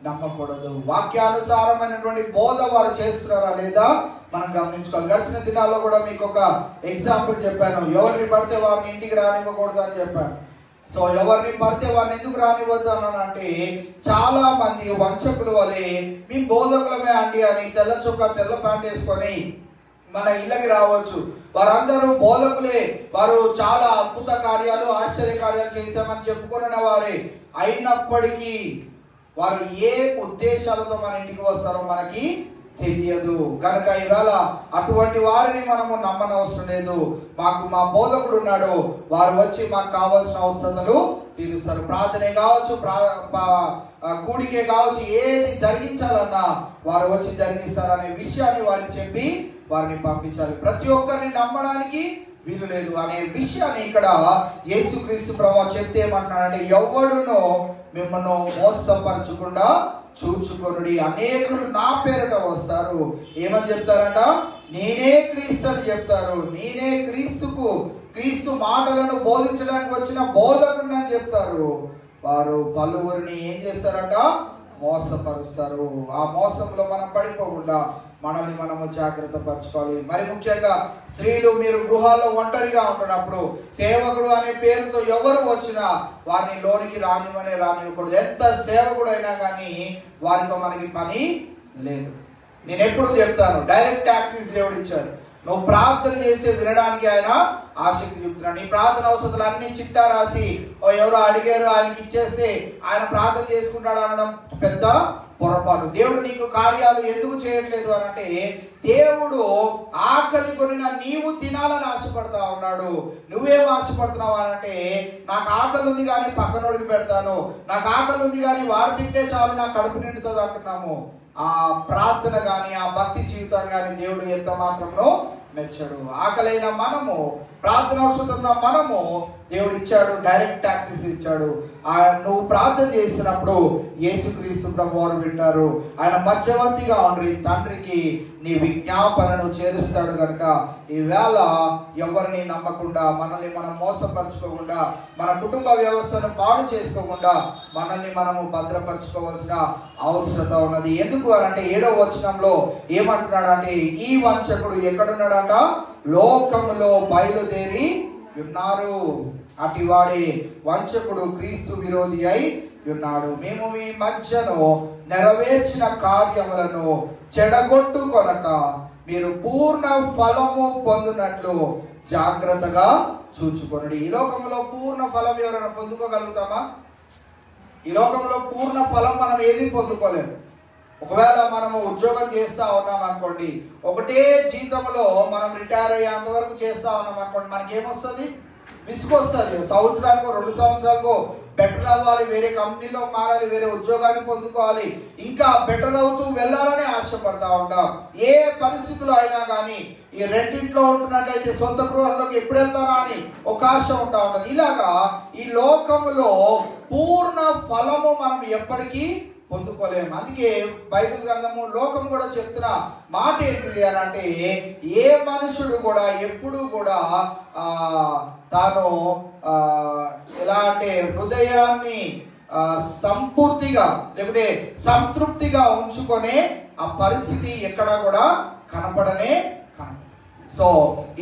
Speaker 1: నమ్మకూడదు. వాక్యానుసారమైనటువంటి బోధ వారు చేస్తున్నారా లేదా మనం గమనించుకోవాలి. గడిచిన దినాల్లో కూడా మీకు ఒక ఎగ్జాంపుల్ చెప్పాను. ఎవరిని పడితే వారిని ఇంటికి రానివ్వకూడదు అని చెప్పాను. సో ఎవరిని పడితే వారిని ఎందుకు రానివ్వద్దు అన్నాను అంటే, చాలా మంది వంచకుల వలె మేము బోధకులమే అండి అని తెల్ల చొక్కా తెల్ల ప్యాంట్ వేసుకొని మన ఇళ్ళకి రావచ్చు. వారందరూ బోధకులే, వారు చాలా అద్భుత కార్యాలు, ఆశ్చర్య కార్యాలు చేశామని చెప్పుకున్న వారే అయినప్పటికీ వారు ఏ ఉద్దేశాలతో మన ఇంటికి వస్తారో మనకి తెలియదు. కనుక ఇవాళ అటువంటి వారిని మనము నమ్మనవసరం లేదు. మాకు మా బోధకుడు ఉన్నాడు, వారు వచ్చి మాకు కావాల్సిన అవసరాలు తీరుస్తారు. ప్రార్థనే కావచ్చు, కూడికే కావచ్చు, ఏది జరిగించాలన్నా వారు వచ్చి జరిగిస్తారనే విషయాన్ని వారికి చెప్పి వారిని పంపించాలి. ప్రతి ఒక్కరిని నమ్మడానికి వీలు లేదు అనే విషయాన్ని ఇక్కడ యేసుక్రీస్తు ప్రభువు చెప్తే ఏమంటున్నాడంటే, ఎవడునో మిమ్మల్ని మోసపరచకుండా చూచుకొనుడి. అనేకులు నా పేరిట వస్తారు. ఏమని చెప్తారంట, నేనే క్రీస్తు అని చెప్తారు. నేనే క్రీస్తు మాటలను బోధించడానికి వచ్చిన బోధకుడిని అని చెప్తారు. వారు పలువురిని ఏం చేస్తారంట, మోసపరుస్తారు. ఆ మోసంలో మనం పడిపోకుండా మనల్ని మనము జాగ్రత్త పరచుకోవాలి. మరి ముఖ్యంగా స్త్రీలు, మీరు గృహాల్లో ఒంటరిగా ఉంటున్నప్పుడు సేవకుడు అనే పేరుతో ఎవరు వచ్చినా వారిని లోనికి రానివ్వకూడదు. ఎంత సేవకుడు అయినా కానీ వారితో మనకి పని లేదు. నేను ఎప్పుడు చెప్తాను, డైరెక్ట్ యాక్సెస్ దేవుడు ఇచ్చారు. నువ్వు ప్రార్థన చేస్తే వినడానికి ఆయన ఆసక్తి చూపుతున్నాడు. నీ ప్రార్థన అవసరాలు అన్ని చిట్టా రాసి ఎవరో అడిగారు ఆయనకి ఇచ్చేస్తే ఆయన ప్రార్థన చేసుకుంటాడు అనడం పెద్ద పొరపాటు. దేవుడు నీకు కార్యాలు ఎందుకు చేయట్లేదు అని అంటే, దేవుడు ఆకలి కొనిన నీవు తినాలని ఆశపడతా ఉన్నాడు. నువ్వేం ఆశపడుతున్నావు అని అంటే, నాకు ఆకలి ఉంది కానీ పక్కనోడికి పెడతాను, నాకు ఆకలి ఉంది కానీ వాడు తింటే చాలు నా కడుపు నిండుతుంది అంటున్నాము. ఆ ప్రార్థన కానీ ఆ భక్తి జీవితం కానీ దేవుడు ఎంత మాత్రంలో మెచ్చడు. ఆకలైన మనము, ప్రార్థన అవసరం మనము దేవుడు ఇచ్చాడు, డైరెక్ట్ యాక్సెస్ ఇచ్చాడు. నువ్వు ప్రార్థన చేస్తున్నప్పుడు యేసుక్రీస్తు ప్రభువారు వింటారు. ఆయన మధ్యవర్తిగా ఉండి తండ్రికి నీ విజ్ఞాపనను చేరుస్తాడు. కనుక ఈవేళ ఎవరిని నమ్మకుండా, మనల్ని మనం మోసపరచుకోకుండా, మన కుటుంబ వ్యవస్థను పాడు చేసుకోకుండా మనల్ని మనము భద్రపరచుకోవాల్సిన అవసరత ఉన్నది. ఎందుకు అని అంటే 7వ వచనంలో ఏమంటున్నాడు అంటే, ఈ వంచకుడు ఎక్కడున్నాడంట, లోకములో బయలుదేరి ఉన్నారు. అటివాడే వంచకుడు క్రీస్తు విరోధి అయి ఉన్నాడు. మేము మీ మధ్యను నెరవేర్చిన కార్యములను చెడగొట్టుకొనక మీరు పూర్ణ ఫలము పొందినట్లు జాగ్రత్తగా చూచుకొనుడి. ఈ లోకంలో పూర్ణ ఫలం ఎవరైనా పొందుకోగలుగుతామా? ఈ లోకంలో పూర్ణ ఫలం మనం ఏది పొందుకోలేము. ఒకవేళ మనము ఉద్యోగం చేస్తా ఉన్నాం అనుకోండి, ఒకటే జీతంలో మనం రిటైర్ అయ్యేంత వరకు చేస్తా ఉన్నాం అనుకోండి, మనకేమొస్తుంది? విసుకొస్తుంది. సంవత్సరానికో 2 సంవత్సరాలకో బెటర్ అవ్వాలి, వేరే కంపెనీలో మారాలి, వేరే ఉద్యోగాన్ని పొందుకోవాలి, ఇంకా బెటర్ అవుతూ వెళ్ళాలని ఆశపడతా ఉంటాం. ఏ పరిస్థితులు అయినా కానీ ఈ రెండింట్లో ఉంటున్నట్లయితే సొంత గృహంలోకి ఎప్పుడు వెళ్తానా అని ఒక ఆశ ఉంటా ఉంటుంది. ఇలాగా ఈ లోకములో పూర్ణ ఫలము మనం ఎప్పటికీ పొందుకోలేము. అందుకే బైబిల్ గ్రంథము లోకం కూడా చెప్తున్న మాట ఏంటిది అని అంటే, ఏ మనుషుడు కూడా ఎప్పుడు కూడా తాను ఎలా అంటే హృదయాన్ని సంపూర్తిగా లేకపోతే సంతృప్తిగా ఉంచుకొనే ఆ పరిస్థితి ఎక్కడా కూడా కనపడనే కనపడ. సో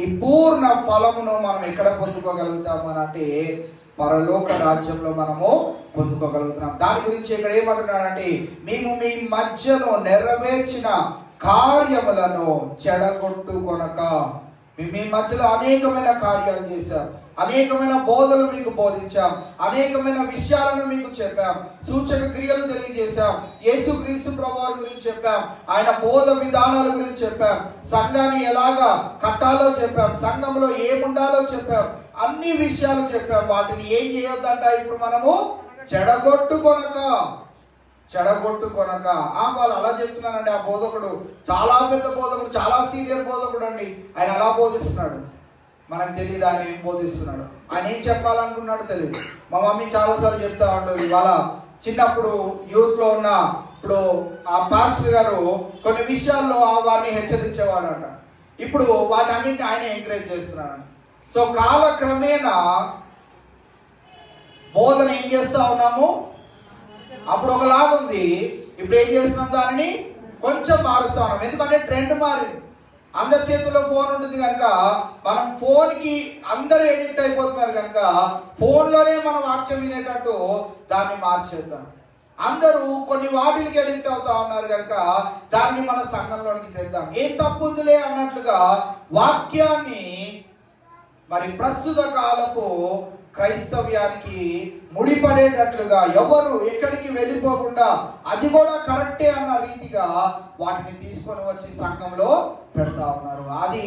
Speaker 1: ఈ పూర్ణ ఫలమును మనం ఎక్కడ పొందుకోగలుగుతాము అని అంటే పరలోక రాజ్యంలో మనము పొందుకోగలుగుతున్నాం. దాని గురించి ఇక్కడ ఏమంటున్నాడంటే, మేము మీ మధ్యలో నెరవేర్చిన కార్యములను చెడగొట్టుకొనక. మీ మధ్యలో అనేకమైన కార్యాలు చేశాం, అనేకమైన బోధలు మీకు బోధించాం, అనేకమైన విషయాలను మీకు చెప్పాం, సూచక క్రియలు తెలియజేశాం, యేసుక్రీస్తు ప్రభువారి గురించి చెప్పాం, ఆయన బోధ విధానాల గురించి చెప్పాం, సంఘాన్ని ఎలాగా కట్టాలో చెప్పాం, సంఘంలో ఏముండాలో చెప్పాం, అన్ని విషయాలు చెప్పాం. వాటిని ఏం చేయొద్దంట ఇప్పుడు మనము చెడగొట్టుకొనక. వాళ్ళు అలా చెప్తున్నానండి. ఆ బోధకుడు చాలా పెద్ద బోధకుడు, చాలా సీనియర్ బోధకుడు అండి. ఆయన అలా బోధిస్తున్నాడు, మనకు తెలియదు ఆయన ఏం బోధిస్తున్నాడు, ఆయన ఏం చెప్పాలనుకున్నాడో తెలియదు. మా మమ్మీ చాలాసార్లు చెప్తా ఉంటుంది, వాళ్ళ చిన్నప్పుడు యూత్లో ఉన్న ఇప్పుడు ఆ పాస్టర్ గారు కొన్ని విషయాల్లో వారిని హెచ్చరించేవాడంట. ఇప్పుడు వాటన్నింటిని ఆయన ఎంకరేజ్ చేస్తున్నాడు. సో కాలక్రమేణా బోధన ఏం చేస్తా ఉన్నాము, అప్పుడు ఒకలాగుంది, ఇప్పుడు ఏం చేస్తున్నాం, దానిని కొంచెం మారుస్తా ఉన్నాం. ఎందుకంటే ట్రెండ్ మారింది. అందరి చేతుల్లో ఫోన్ ఉంటుంది కనుక మనం ఫోన్కి అందరూ ఎడిక్ట్ అయిపోతున్నారు కనుక ఫోన్లోనే మనం వాక్యం వినేటట్టు దాన్ని మార్చేద్దాం. అందరూ కొన్ని వాటికి ఎడిక్ట్ అవుతా ఉన్నారు కనుక దాన్ని మన సంఘంలోనికి తెద్దాం. ఏం తప్పుందిలే అన్నట్లుగా వాక్యాన్ని మరి ప్రస్తుత కాలపు క్రైస్తవ్యానికి ముడిపడేటట్లుగా ఎవరు ఎక్కడికి వెళ్ళిపోకుండా అది కూడా కరెక్టే అన్న రీతిగా వాటిని తీసుకొని వచ్చి సంఘంలో పెడతా ఉన్నారు. అది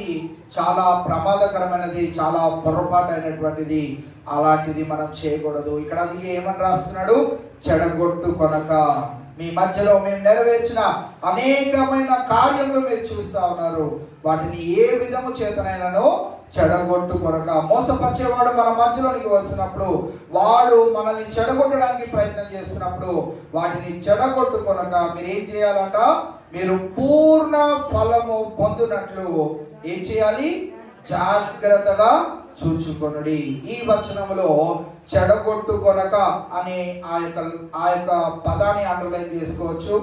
Speaker 1: చాలా ప్రమాదకరమైనది, చాలా పొరపాటు అయినటువంటిది. అలాంటిది మనం చేయకూడదు. ఇక్కడ అందుకే ఏమని రాస్తున్నాడు, చెడగొట్టుకొనక. మీ మధ్యలో మేము నెరవేర్చిన అనేకమైన కార్యములు మీరు చూస్తా ఉన్నారు, వాటిని ఏ విధము చేతనైనానో చెడగొట్టుకొనక. మోసపరిచేవాడు మన మధ్యలోనికి వస్తున్నప్పుడు, వాడు మనల్ని చెడగొట్టడానికి ప్రయత్నం చేస్తున్నప్పుడు వాటిని చెడగొట్టుకొనక మీరు ఏం చేయాలంట, మీరు పూర్ణ ఫలము పొందునట్లు ఏం చేయాలి, జాగ్రత్తగా చూచుకొనుడి. ఈ వచనములో చెడగొట్టుకొనక అనే ఆ యొక్క పదాన్ని అండర్లైన్ చేసుకోవచ్చు,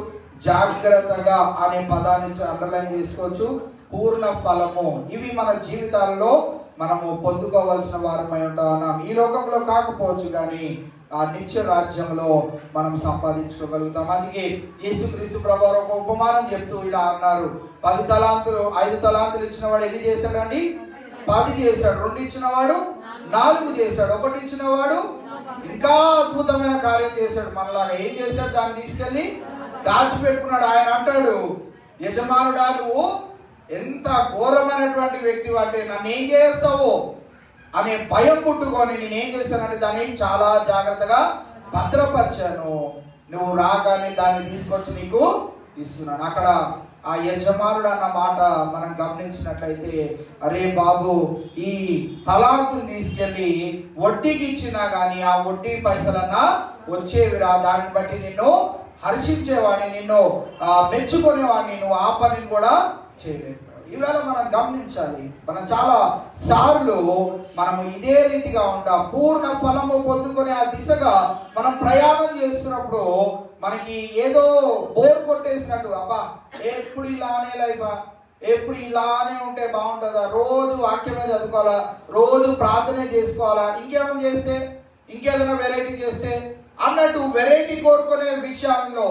Speaker 1: జాగ్రత్తగా అనే పదాన్ని అండర్లైన్ చేసుకోవచ్చు, పూర్ణ ఫలము. ఇవి మన జీవితాలలో మనము పొందుకోవాల్సిన వారమై ఉంటాం. ఈ లోకంలో కాకపోవచ్చు కానీ ఆ నిత్య రాజ్యంలో మనం సంపాదించుకోగలుగుతాం. అందుకే యేసుక్రీస్తు ప్రభువారు ఒక ఉపమానం చెప్తూ ఇలా అన్నారు, 10 తలాంతులు 5 తలాంతులు ఇచ్చిన వాడు ఎన్ని చేశాడండి, 10 చేశాడు. 2 ఇచ్చిన వాడు 4 చేశాడు. 1 ఇచ్చిన వాడు ఇంకా అద్భుతమైన కార్యం చేశాడు. మనలాగా ఏం చేశాడు, దాన్ని తీసుకెళ్లి దాచిపెట్టుకున్నాడు. ఆయన అంటాడు, యజమానుడా నువ్వు ఎంత ఘోరమైనటువంటి వ్యక్తి అంటే నన్ను ఏం చేస్తావో అనే భయం పుట్టుకొని నేనేం చేశానంటే దాన్ని చాలా జాగ్రత్తగా భద్రపరిచాను, నువ్వు రాగానే దాన్ని తీసుకొచ్చి నీకు ఇస్తున్నాను. అక్కడ ఆ యజమానుడు అన్న మాట మనం గమనించినట్లయితే, అరే బాబు ఈ తలాంతుని తీసుకెళ్ళి వడ్డీకి ఇచ్చినా కానీ ఆ వడ్డీ పైసలన్నా వచ్చేవిరా, దాన్ని బట్టి నిన్ను హర్షించేవాడిని, నిన్ను మెచ్చుకునేవాడిని, నువ్వు ఆ పనిని కూడా చేయలేవు. ఈవేళ మనం గమనించాలి, మనం చాలా సార్లు మనము ఇదే రీతిగా ఉంటాం. పూర్ణ ఫలము పొందుకునే ఆ దిశగా మనం ప్రయాణం చేస్తున్నప్పుడు మనకి ఏదో బోర్ కొట్టేసినట్టు, అబ్బా ఎప్పుడు ఇలానే లైఫా, ఎప్పుడు ఇలానే ఉంటే బాగుంటుందా, రోజు వాక్యమే చదువుకోవాలా, రోజు ప్రార్థనే చేసుకోవాలా, ఇంకేమైనా చేస్తే ఇంకేదైనా వెరైటీ చేస్తే అన్నట్టు వెరైటీ కోరుకునే విషయంలో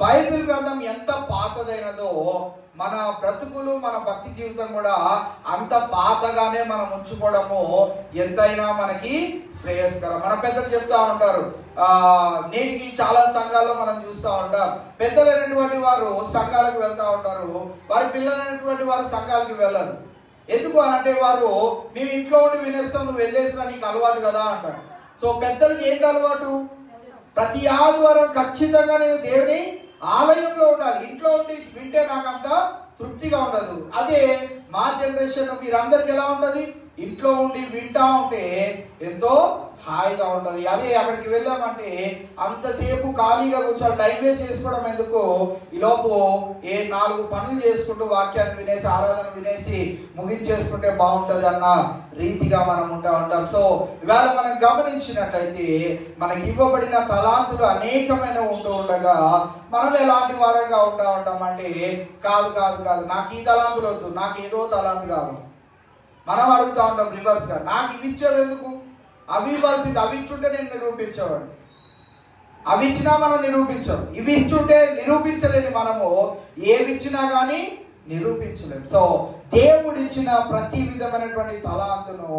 Speaker 1: బైబిల్ గ్రంథం ఎంత పాతదైనదో మన బ్రతుకులు మన భక్తి జీవితం కూడా అంత పాతగానే మనం ఉంచుకోవడము ఎంతైనా మనకి శ్రేయస్కరం. మన పెద్దలు చెప్తా ఉంటారు, నేటికి చాలా సంఘాల్లో మనం చూస్తూ ఉంటాం, పెద్దలైనటువంటి వారు సంఘాలకు వెళ్తూ ఉంటారు, వారి పిల్లలైనటువంటి వారు సంఘాలకు వెళ్ళరు. ఎందుకు అని అంటే వారు మేము ఇంట్లో ఉండి వినేస్తాం, నువ్వు వెళ్ళేసినా నీకు అలవాటు కదా అంటారు. సో పెద్దలకి ఏంటి అలవాటు? ప్రతి ఆదివారం ఖచ్చితంగా నేను దేవుని ఆలయంలో ఉండాలి. ఇంట్లో ఉండి వింటే నాకంత తృప్తిగా ఉండదు. అదే మా జనరేషన్ మీరందరికి ఎలా ఉంటది? ఇంట్లో ఉండి వింటా ఉంటే ఎంతో హాయిగా ఉంటది. అదే అక్కడికి వెళ్ళామంటే అంతసేపు ఖాళీగా కూర్చోవాలి, టైం వేస్ట్ చేసుకోవడం ఎందుకు? ఈలోపు 4 పనులు చేసుకుంటూ వాక్యాన్ని వినేసి ఆరాధన వినేసి ముగించేసుకుంటే బాగుంటది అన్న రీతిగా మనం ఉంటాం. సో ఇవాళ మనం గమనించినట్లయితే మనకి ఇవ్వబడిన తలాంతులు అనేకమైన ఉంటూ ఉండగా మనం ఎలాంటి వారంగా ఉంటామంటే కాదు నాకు ఈ తలాంతులు వద్దు, నాకు ఏదో తలాంతు కాదు. మనం అడుగుతా ఉంటాం రివర్స్ గా, నాకు ఇవి ఇచ్చేవి ఎందుకు? అవి ఇవ్వాల్సింది, అవి ఇచ్చుంటే నేను నిరూపించేవాడు. అవి ఇచ్చినా మనం నిరూపించాం, ఇవి ఇచ్చుంటే నిరూపించలేని మనము ఏవి ఇచ్చినా కానీ నిరూపించలేము. సో దేవుడిచ్చిన ప్రతి విధమైనటువంటి తలాంతును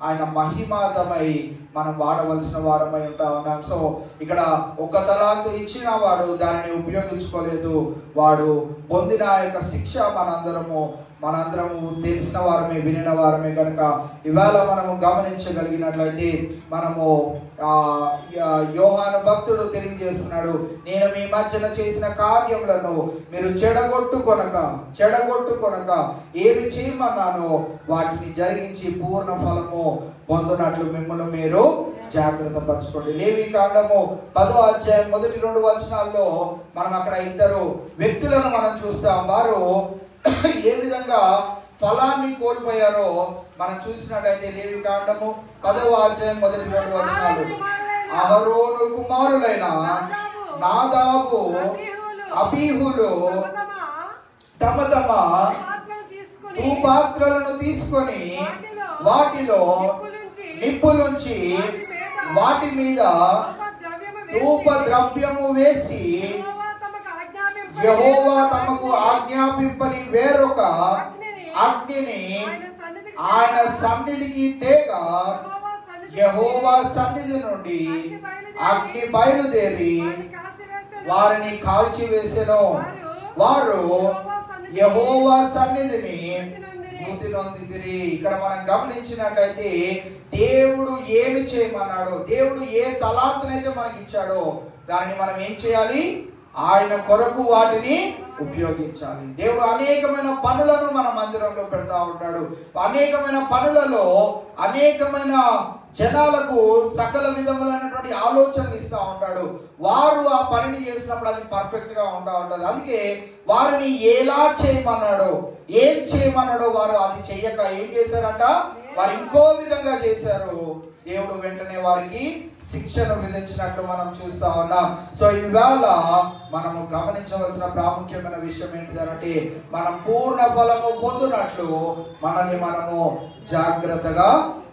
Speaker 1: ఆయన మహిమార్థమై మనం వాడవలసిన వారమై ఉన్నాం. సో ఇక్కడ ఒక తలాంతు ఇచ్చిన వాడు దానిని ఉపయోగించుకోలేదు, వాడు పొందిన యొక్క శిక్ష మనందరము తెలిసిన వారమే, వినిన వారమే. కనుక ఇవాళ మనము గమనించగలిగినట్లయితే మనము యోహాను భక్తుడు తెలియజేస్తున్నాడు, నేను మీ మధ్యన చేసిన కార్యములను మీరు చెడగొట్టుకొనక ఏమి చేయమన్నానో వాటిని జరిగించి పూర్ణ ఫలము పొందునట్లు మిమ్మల్ని మీరు జాగ్రత్త పరచుకోండి. లేవీకాండము 10వ అధ్యాయం మొదటి 2 వచనాల్లో మనం అక్కడ 2 వ్యక్తులను మనం చూస్తాం. వారు ఏ విధంగా ఫలాన్ని కోల్పోయారో మనం చూసినట్టయితే లేవీకాండము 10వ అధ్యాయం మొదటి 2 వచనాలు, అహరోను కుమారులైన నాదాబు అబీహులు తమ పాత్రలను తీసుకొని వాటిలో నిప్పులుంచి వాటి మీద ధూప ద్రవ్యము వేసి యెహోవా తమకు ఆజ్ఞాపింపని వేరొక అగ్నిని ఆయన సన్నిధికి తేగా యెహోవా సన్నిధి నుండి అగ్ని బయలుదేరి వారిని కాల్చివేసెను. వారు యెహోవా సన్నిధిని మృతి నొందితిరి. ఇక్కడ మనం గమనించినట్లయితే దేవుడు ఏమి చేయమన్నాడో, దేవుడు ఏ తలాంతునైతే మనకి ఇచ్చాడో దానిని మనం ఏం చేయాలి? ఆయన కొరకు వాటిని ఉపయోగించాలి. దేవుడు అనేకమైన పనులను మన మందిరంలో పెడతా ఉంటాడు. అనేకమైన పనులలో అనేకమైన జనాలకు సకల విధములైనటువంటి ఆలోచనలు ఇస్తూ ఉంటాడు. వారు ఆ పనిని చేసినప్పుడు అది పర్ఫెక్ట్ గా ఉంటది. అందుకే వారిని ఎలా చేయమన్నాడో, ఏం చేయమన్నాడో వారు అది చెయ్యక ఏం చేశారంట? వారు ఇంకో విధంగా చేశారు. దేవుడు వెంటనే వారికి శిక్షను విధించినట్లు మనం చూస్తా ఉన్నాం. సో ఇవాళ మనము గమనించవలసిన ప్రాముఖ్యమైన విషయం ఏంటిదంటే మనం పూర్ణ ఫలము పొందునట్లు మనల్ని మనము జాగ్రత్తగా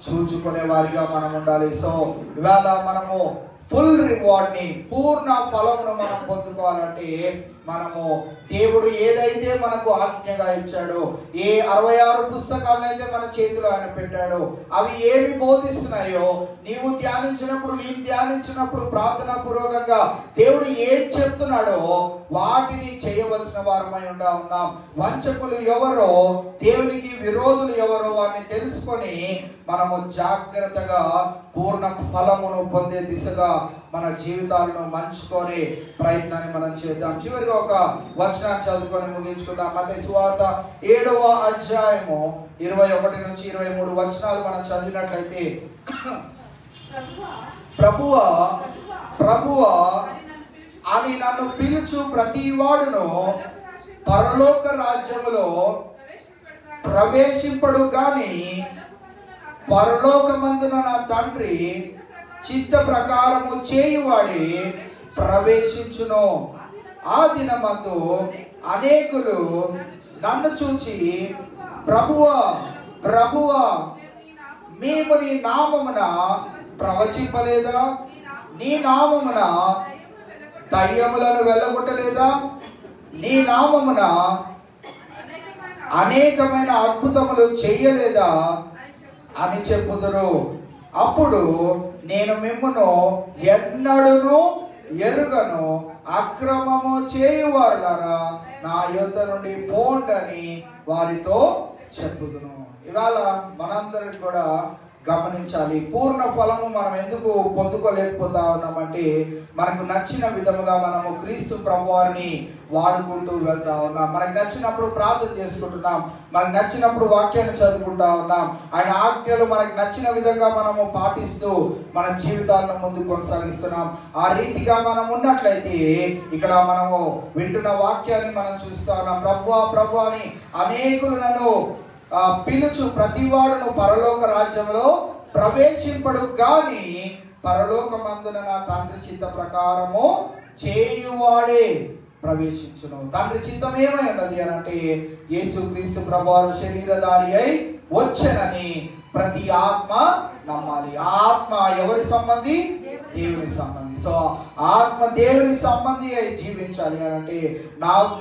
Speaker 1: చూచుకునే వారిగా మనం ఉండాలి. సో ఇవాళ మనము ఫుల్ రివార్డ్ ని, పూర్ణ ఫలమును మనం పొందుకోవాలంటే మనము దేవుడు ఏదైతే మనకు ఆజ్ఞగా ఇచ్చాడో, ఏ 66 పుస్తకాలను అయితే మన చేతిలో ఆయన పెట్టాడో, అవి ఏమి బోధిస్తున్నాయో నీవు ధ్యానించినప్పుడు ప్రార్థనా పూర్వకంగా దేవుడు ఏం చెప్తున్నాడో వాటిని చేయవలసిన వారమై ఉన్నాం. వంచకులు ఎవరో, దేవునికి విరోధులు ఎవరో వారిని తెలుసుకొని మనము జాగ్రత్తగా పూర్ణ ఫలమును పొందే దిశగా మన జీవితాలను మంచుకొని ప్రయత్నాన్ని మనం చేద్దాం. చివరిగా ఒక వచనాన్ని చదువుకొని ముగించుకుందాం. మత్తయి సువార్త 7వ అధ్యాయము 21 నుంచి 23 వచనాలు మనం చదివినట్లయితే, ప్రభువా అని నన్ను పిలుచు ప్రతి వాడును పరలోక రాజ్యములో ప్రవేశింపడు గాని పరలోకమందున నా తండ్రి చిత్త ప్రకారము చేయువాడి ప్రవేశించును. ఆ దినమందు అనేకులు నన్ను చూచి ప్రభువా మేము నీ నామమున ప్రవచింపలేదా? నీ నామమున దయ్యములను వెళ్ళగొట్టలేదా? నీ నామమున అనేకమైన అద్భుతములు చేయలేదా అని చెప్పుదురు. అప్పుడు నేను మిమ్మును ఎన్నడూను ఎరుగను, అక్రమము చేయువారులారా నా యొద్ద నుండి పోండని వారితో చెప్పుదును. ఇవాళ మనందరం కూడా గమనించాలి. పూర్ణ ఫలము మనం ఎందుకు పొందుకోలేకపోతా ఉన్నామంటే మనకు నచ్చిన విధముగా మనము క్రీస్తు ప్రభువారిని వాడుకుంటూ వెళ్తా ఉన్నాం. మనకు నచ్చినప్పుడు ప్రార్థన చేసుకుంటున్నాం, మనకు నచ్చినప్పుడు వాక్యాన్ని చదువుకుంటా ఉన్నాం. ఆయన ఆజ్ఞలు మనకు నచ్చిన విధంగా మనము పాటిస్తూ మన జీవితాలను ముందుకు కొనసాగిస్తున్నాం. ఆ రీతిగా మనం ఉన్నట్లయితే ఇక్కడ మనము వింటున్న వాక్యాన్ని మనం చూస్తా ఉన్నాం. ప్రభువా ప్రభువా అని అనేకులు నన్ను పిలుచు ప్రతివాడును పరలోక రాజ్యంలో ప్రవేశింపడు గాని పరలోకమందున నా తండ్రి చిత్త ప్రకారము చేయువాడే ప్రవేశించును. తండ్రి చిత్తం ఏమై ఉన్నది అని అంటే యేసుక్రీస్తు ప్రభువారు శరీరధారి అయి వచ్చెనని ప్రతి ఆత్మ నమ్మాలి. ఆత్మ ఎవరి సంబంధి? దేవుని సంబంధి. సో ఆత్మ దేవుని సంబంధి అయి జీవించాలి అని అంటే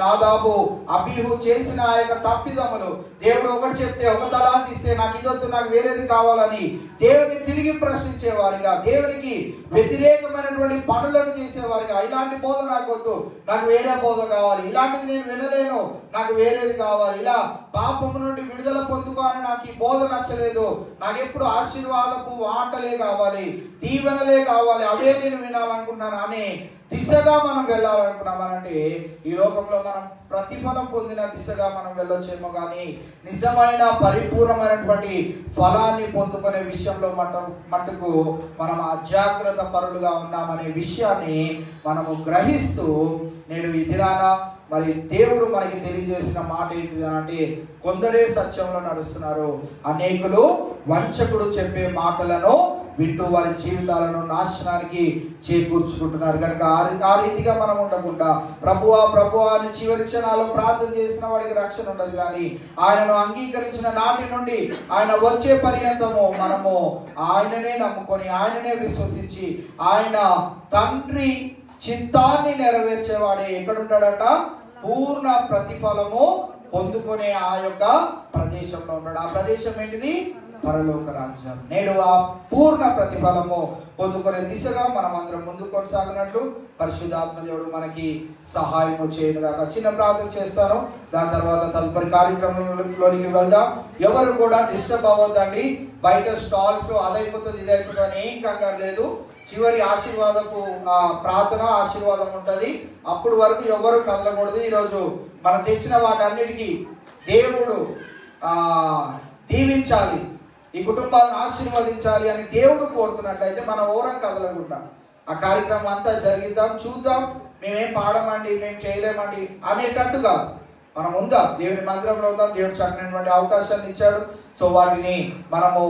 Speaker 1: నాదాబు అబీహు చేసిన ఆ యొక్క తప్పిదములు, దేవుడు ఒకటి చెప్తే ఒక తలాంతి ఇస్తే నాకు ఇదొద్దు నాకు వేరేది కావాలని దేవుని తిరిగి ప్రశ్నించేవారిగా, దేవునికి వ్యతిరేకమైనటువంటి పనులను చేసేవారిగా, ఇలాంటి బోధ నాకు వద్దు నాకు వేరే బోధ కావాలి, ఇలాంటిది నేను వినలేను నాకు వేరేది కావాలి, ఇలా పాపము నుండి విడుదల పొందుకోని నాకు ఈ బోధ నచ్చలేదు, నాకు ఎప్పుడు ఆశీర్వాదపు వాటలే కావాలి, దీవెనలే కావాలి, అవే నేను వినాలనుకుంటున్నాను అనే దిశగా మనం వెళ్ళాలనుకున్నామనంటే ఈ లోకంలో మనం ప్రతిఫలం పొందిన దిశగా మనం వెళ్ళొచ్చేమో కానీ నిజమైన పరిపూర్ణమైనటువంటి ఫలాన్ని పొందుకునే విషయంలో మట్టుకు మనం అజాగ్రత్త పరులుగా ఉన్నామనే విషయాన్ని మనము గ్రహిస్తూ నేడు ఈ దినాన మరి దేవుడు మనకి తెలియజేసిన మాట ఏంటిది అంటే కొందరే సత్యంలో నడుస్తున్నారు, అనేకులు వంచకుడు చెప్పే మాటలను వింటూ వారి జీవితాలను నాశనానికి చేకూర్చుకుంటున్నారు. కనుక ఆ రీతిగా మనం ఉండకుండా ప్రభువా ప్రభువా అని చివరి క్షణాల్లో ప్రార్థన చేసిన వాడికి రక్షణ ఉండదు. కానీ ఆయనను అంగీకరించిన నాటి నుండి ఆయన వచ్చే పర్యంతము మనము ఆయననే నమ్ముకొని ఆయననే విశ్వసించి ఆయన తండ్రి చిత్తాన్ని నెరవేర్చేవాడే ఎక్కడుంటాడట? పూర్ణ ప్రతిఫలము పొందుకునే ఆ యొక్క ప్రదేశంలో ఉన్నాడు. ఆ ప్రదేశం ఏంటిది? పరలోక రాజ్యం. నేడు ఆ పూర్ణ ప్రతిఫలము పొందుకునే దిశగా మనం అందరం ముందుకు కొనసాగినట్లు పరిశుద్ధాత్మ దేవుడు మనకి సహాయం చేయనుగాక. చిన్న ప్రార్థన చేస్తాను, దాని తర్వాత తదుపరి కార్యక్రమంలోనికి వెళ్దాం. ఎవరు కూడా డిస్టర్బ్ అవ్వద్దండి. బయట స్టాల్స్ లో అదైపోతుంది ఇదైపోతుంది అని ఏం కంగారు లేదు. చివరి ఆశీర్వాదపు ప్రార్థన ఆశీర్వాదం ఉంటది, అప్పుడు వరకు ఎవరు కదలకూడదు. ఈరోజు మనం తెచ్చిన వాటన్నిటికీ దేవుడు దీవించాలి, ఈ కుటుంబాలను ఆశీర్వదించాలి అని దేవుడు కోరుతున్నట్లయితే మనం ఓరం కదలకుండా ఆ కార్యక్రమం అంతా జరిగిద్దాం, చూద్దాం, మేమేం పాడమండి మేము చేయలేమండి అనేటట్టుగా మనం ఉందాం. దేవుని మందిరంలో ఉందాం. దేవుడు చక్కనటువంటి అవకాశాన్ని ఇచ్చాడు. సో వాటిని మనము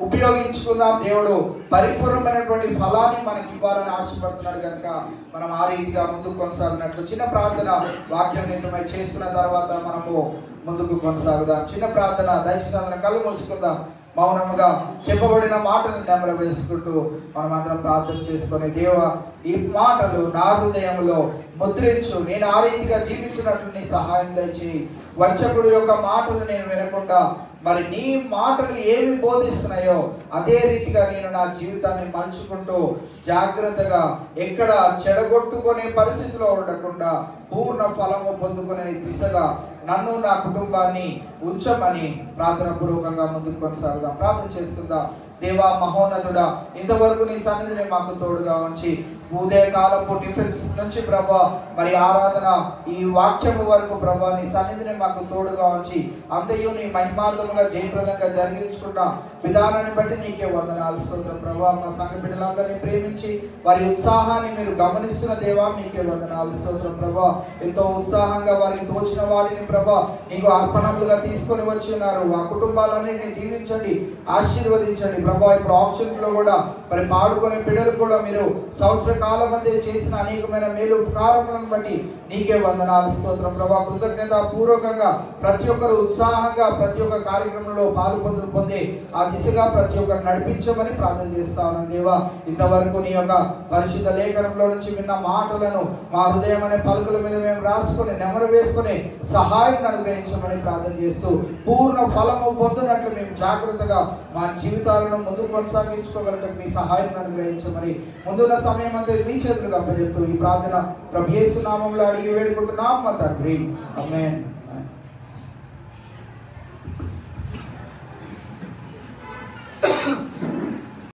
Speaker 1: ఉపయోగించుకుందాం. దేవుడు పరిపూర్ణమైనటువంటి ఫలాన్ని మనకి ఇవ్వాలని ఆశపడుతున్నాడు కనుక మనం ఆ రీతిగా ముందుకు కొనసాగినట్లు చిన్న ప్రార్థన వాక్యం నిజమై చేసుకున్న తర్వాత మనము ముందుకు కొనసాగుదాం. చిన్న ప్రార్థన, దయచేసి అందరం కళ్ళు మూసుకుందాం. మౌనముగా చెప్పబడిన మాటలను నెమరు వేసుకుంటూ మనం అందరం ప్రార్థన చేసుకుని, దేవా ఈ మాటలు నా హృదయంలో ముద్రించు, నేను ఆ రీతిగా జీవించినట్లు నీ సహాయం దయచేయి. వంచకుడు యొక్క మాటలు నేను వినకుండా మరి నీ మాటలు ఏమి బోధిస్తున్నాయో అదే రీతిగా నేను నా జీవితాన్ని మలుచుకుంటూ జాగ్రత్తగా ఎక్కడ చెడగొట్టుకునే పరిస్థితిలో ఉండకుండా పూర్ణ ఫలము పొందుకునే దిశగా నన్ను నా కుటుంబాన్ని ఉంచమని ప్రార్థన పూర్వకంగా ముందుకు కొనసాగుదాం. ప్రార్థన చేసుకుందాం. దేవా మహోన్నతుడా, ఇంతవరకు నీ సన్నిధిని మాకు తోడుగా ఉంచి ఉదయకాలపు టిఫిన్స్ నుంచి ప్రభా మరి ఆరాధన ఈ వాక్యము వరకు ప్రభా నీ సన్నిధిని మాకు తోడుగా ఉంచి అంతయు నీ మహిమార్థముగా జయప్రదంగా జరిగించుకున్న విధానాన్ని బట్టి నీకే వందనాలు స్తోత్రం ప్రభా. మా సంఘ బిడ్డలందరినీ ప్రేమించి వారి ఉత్సాహాన్ని మీరు గమనిస్తున్న దేవా మీకే వందనాలు స్తోత్రం ప్రభా. ఎంతో ఉత్సాహంగా వారికి తోచిన వాటిని ప్రభా నీకు అర్పణములుగా తీసుకొని వచ్చి ఉన్నారు. ఆ కుటుంబాలన్నింటినీ దీవించండి, ఆశీర్వదించండి ప్రభా. ఇప్పుడు ఆప్షన్స్ లో కూడా మరి పాడుకునే బిడ్డలు కూడా మీరు సంవత్సర కాలం మధ్య చేసిన అనేకమైన మేలు ఉపకారములను బట్టి నీకే వందనాలు స్తోత్రం ప్రభా. కృతజ్ఞత పూర్వకంగా ప్రతి ఒక్కరు ఉత్సాహంగా ప్రతి ఒక్క కార్యక్రమంలో పాల్పొందులు పొంది ఆ దిశగా ప్రతి ఒక్కరు నడిపించమని ప్రార్థన చేస్తా ఉన్నాను దేవా. ఇంతవరకు నీ యొక్క పరిశుద్ధ లేఖనంలో నుంచి విన్న మాటలను మా హృదయం అనే పలుకుల మీద మేము రాసుకొని నెమరు వేసుకొని సహాయం అనుగ్రహించమని ప్రార్థన చేస్తూ పూర్ణ ఫలము పొందినట్లు మేము జాగ్రత్తగా మా జీవితాలను ముందుకు కొనసాగించుకోగలటం మీ సహాయం అనుగ్రహించమని ముందున్న సమయం అంతా మీ చేతులకు అప్పచెప్తూ ఈ ప్రార్థన ప్రభు యేసు నామములో అడిగి వేడుకుంటున్నాం మా తండ్రి. ఆమేన్.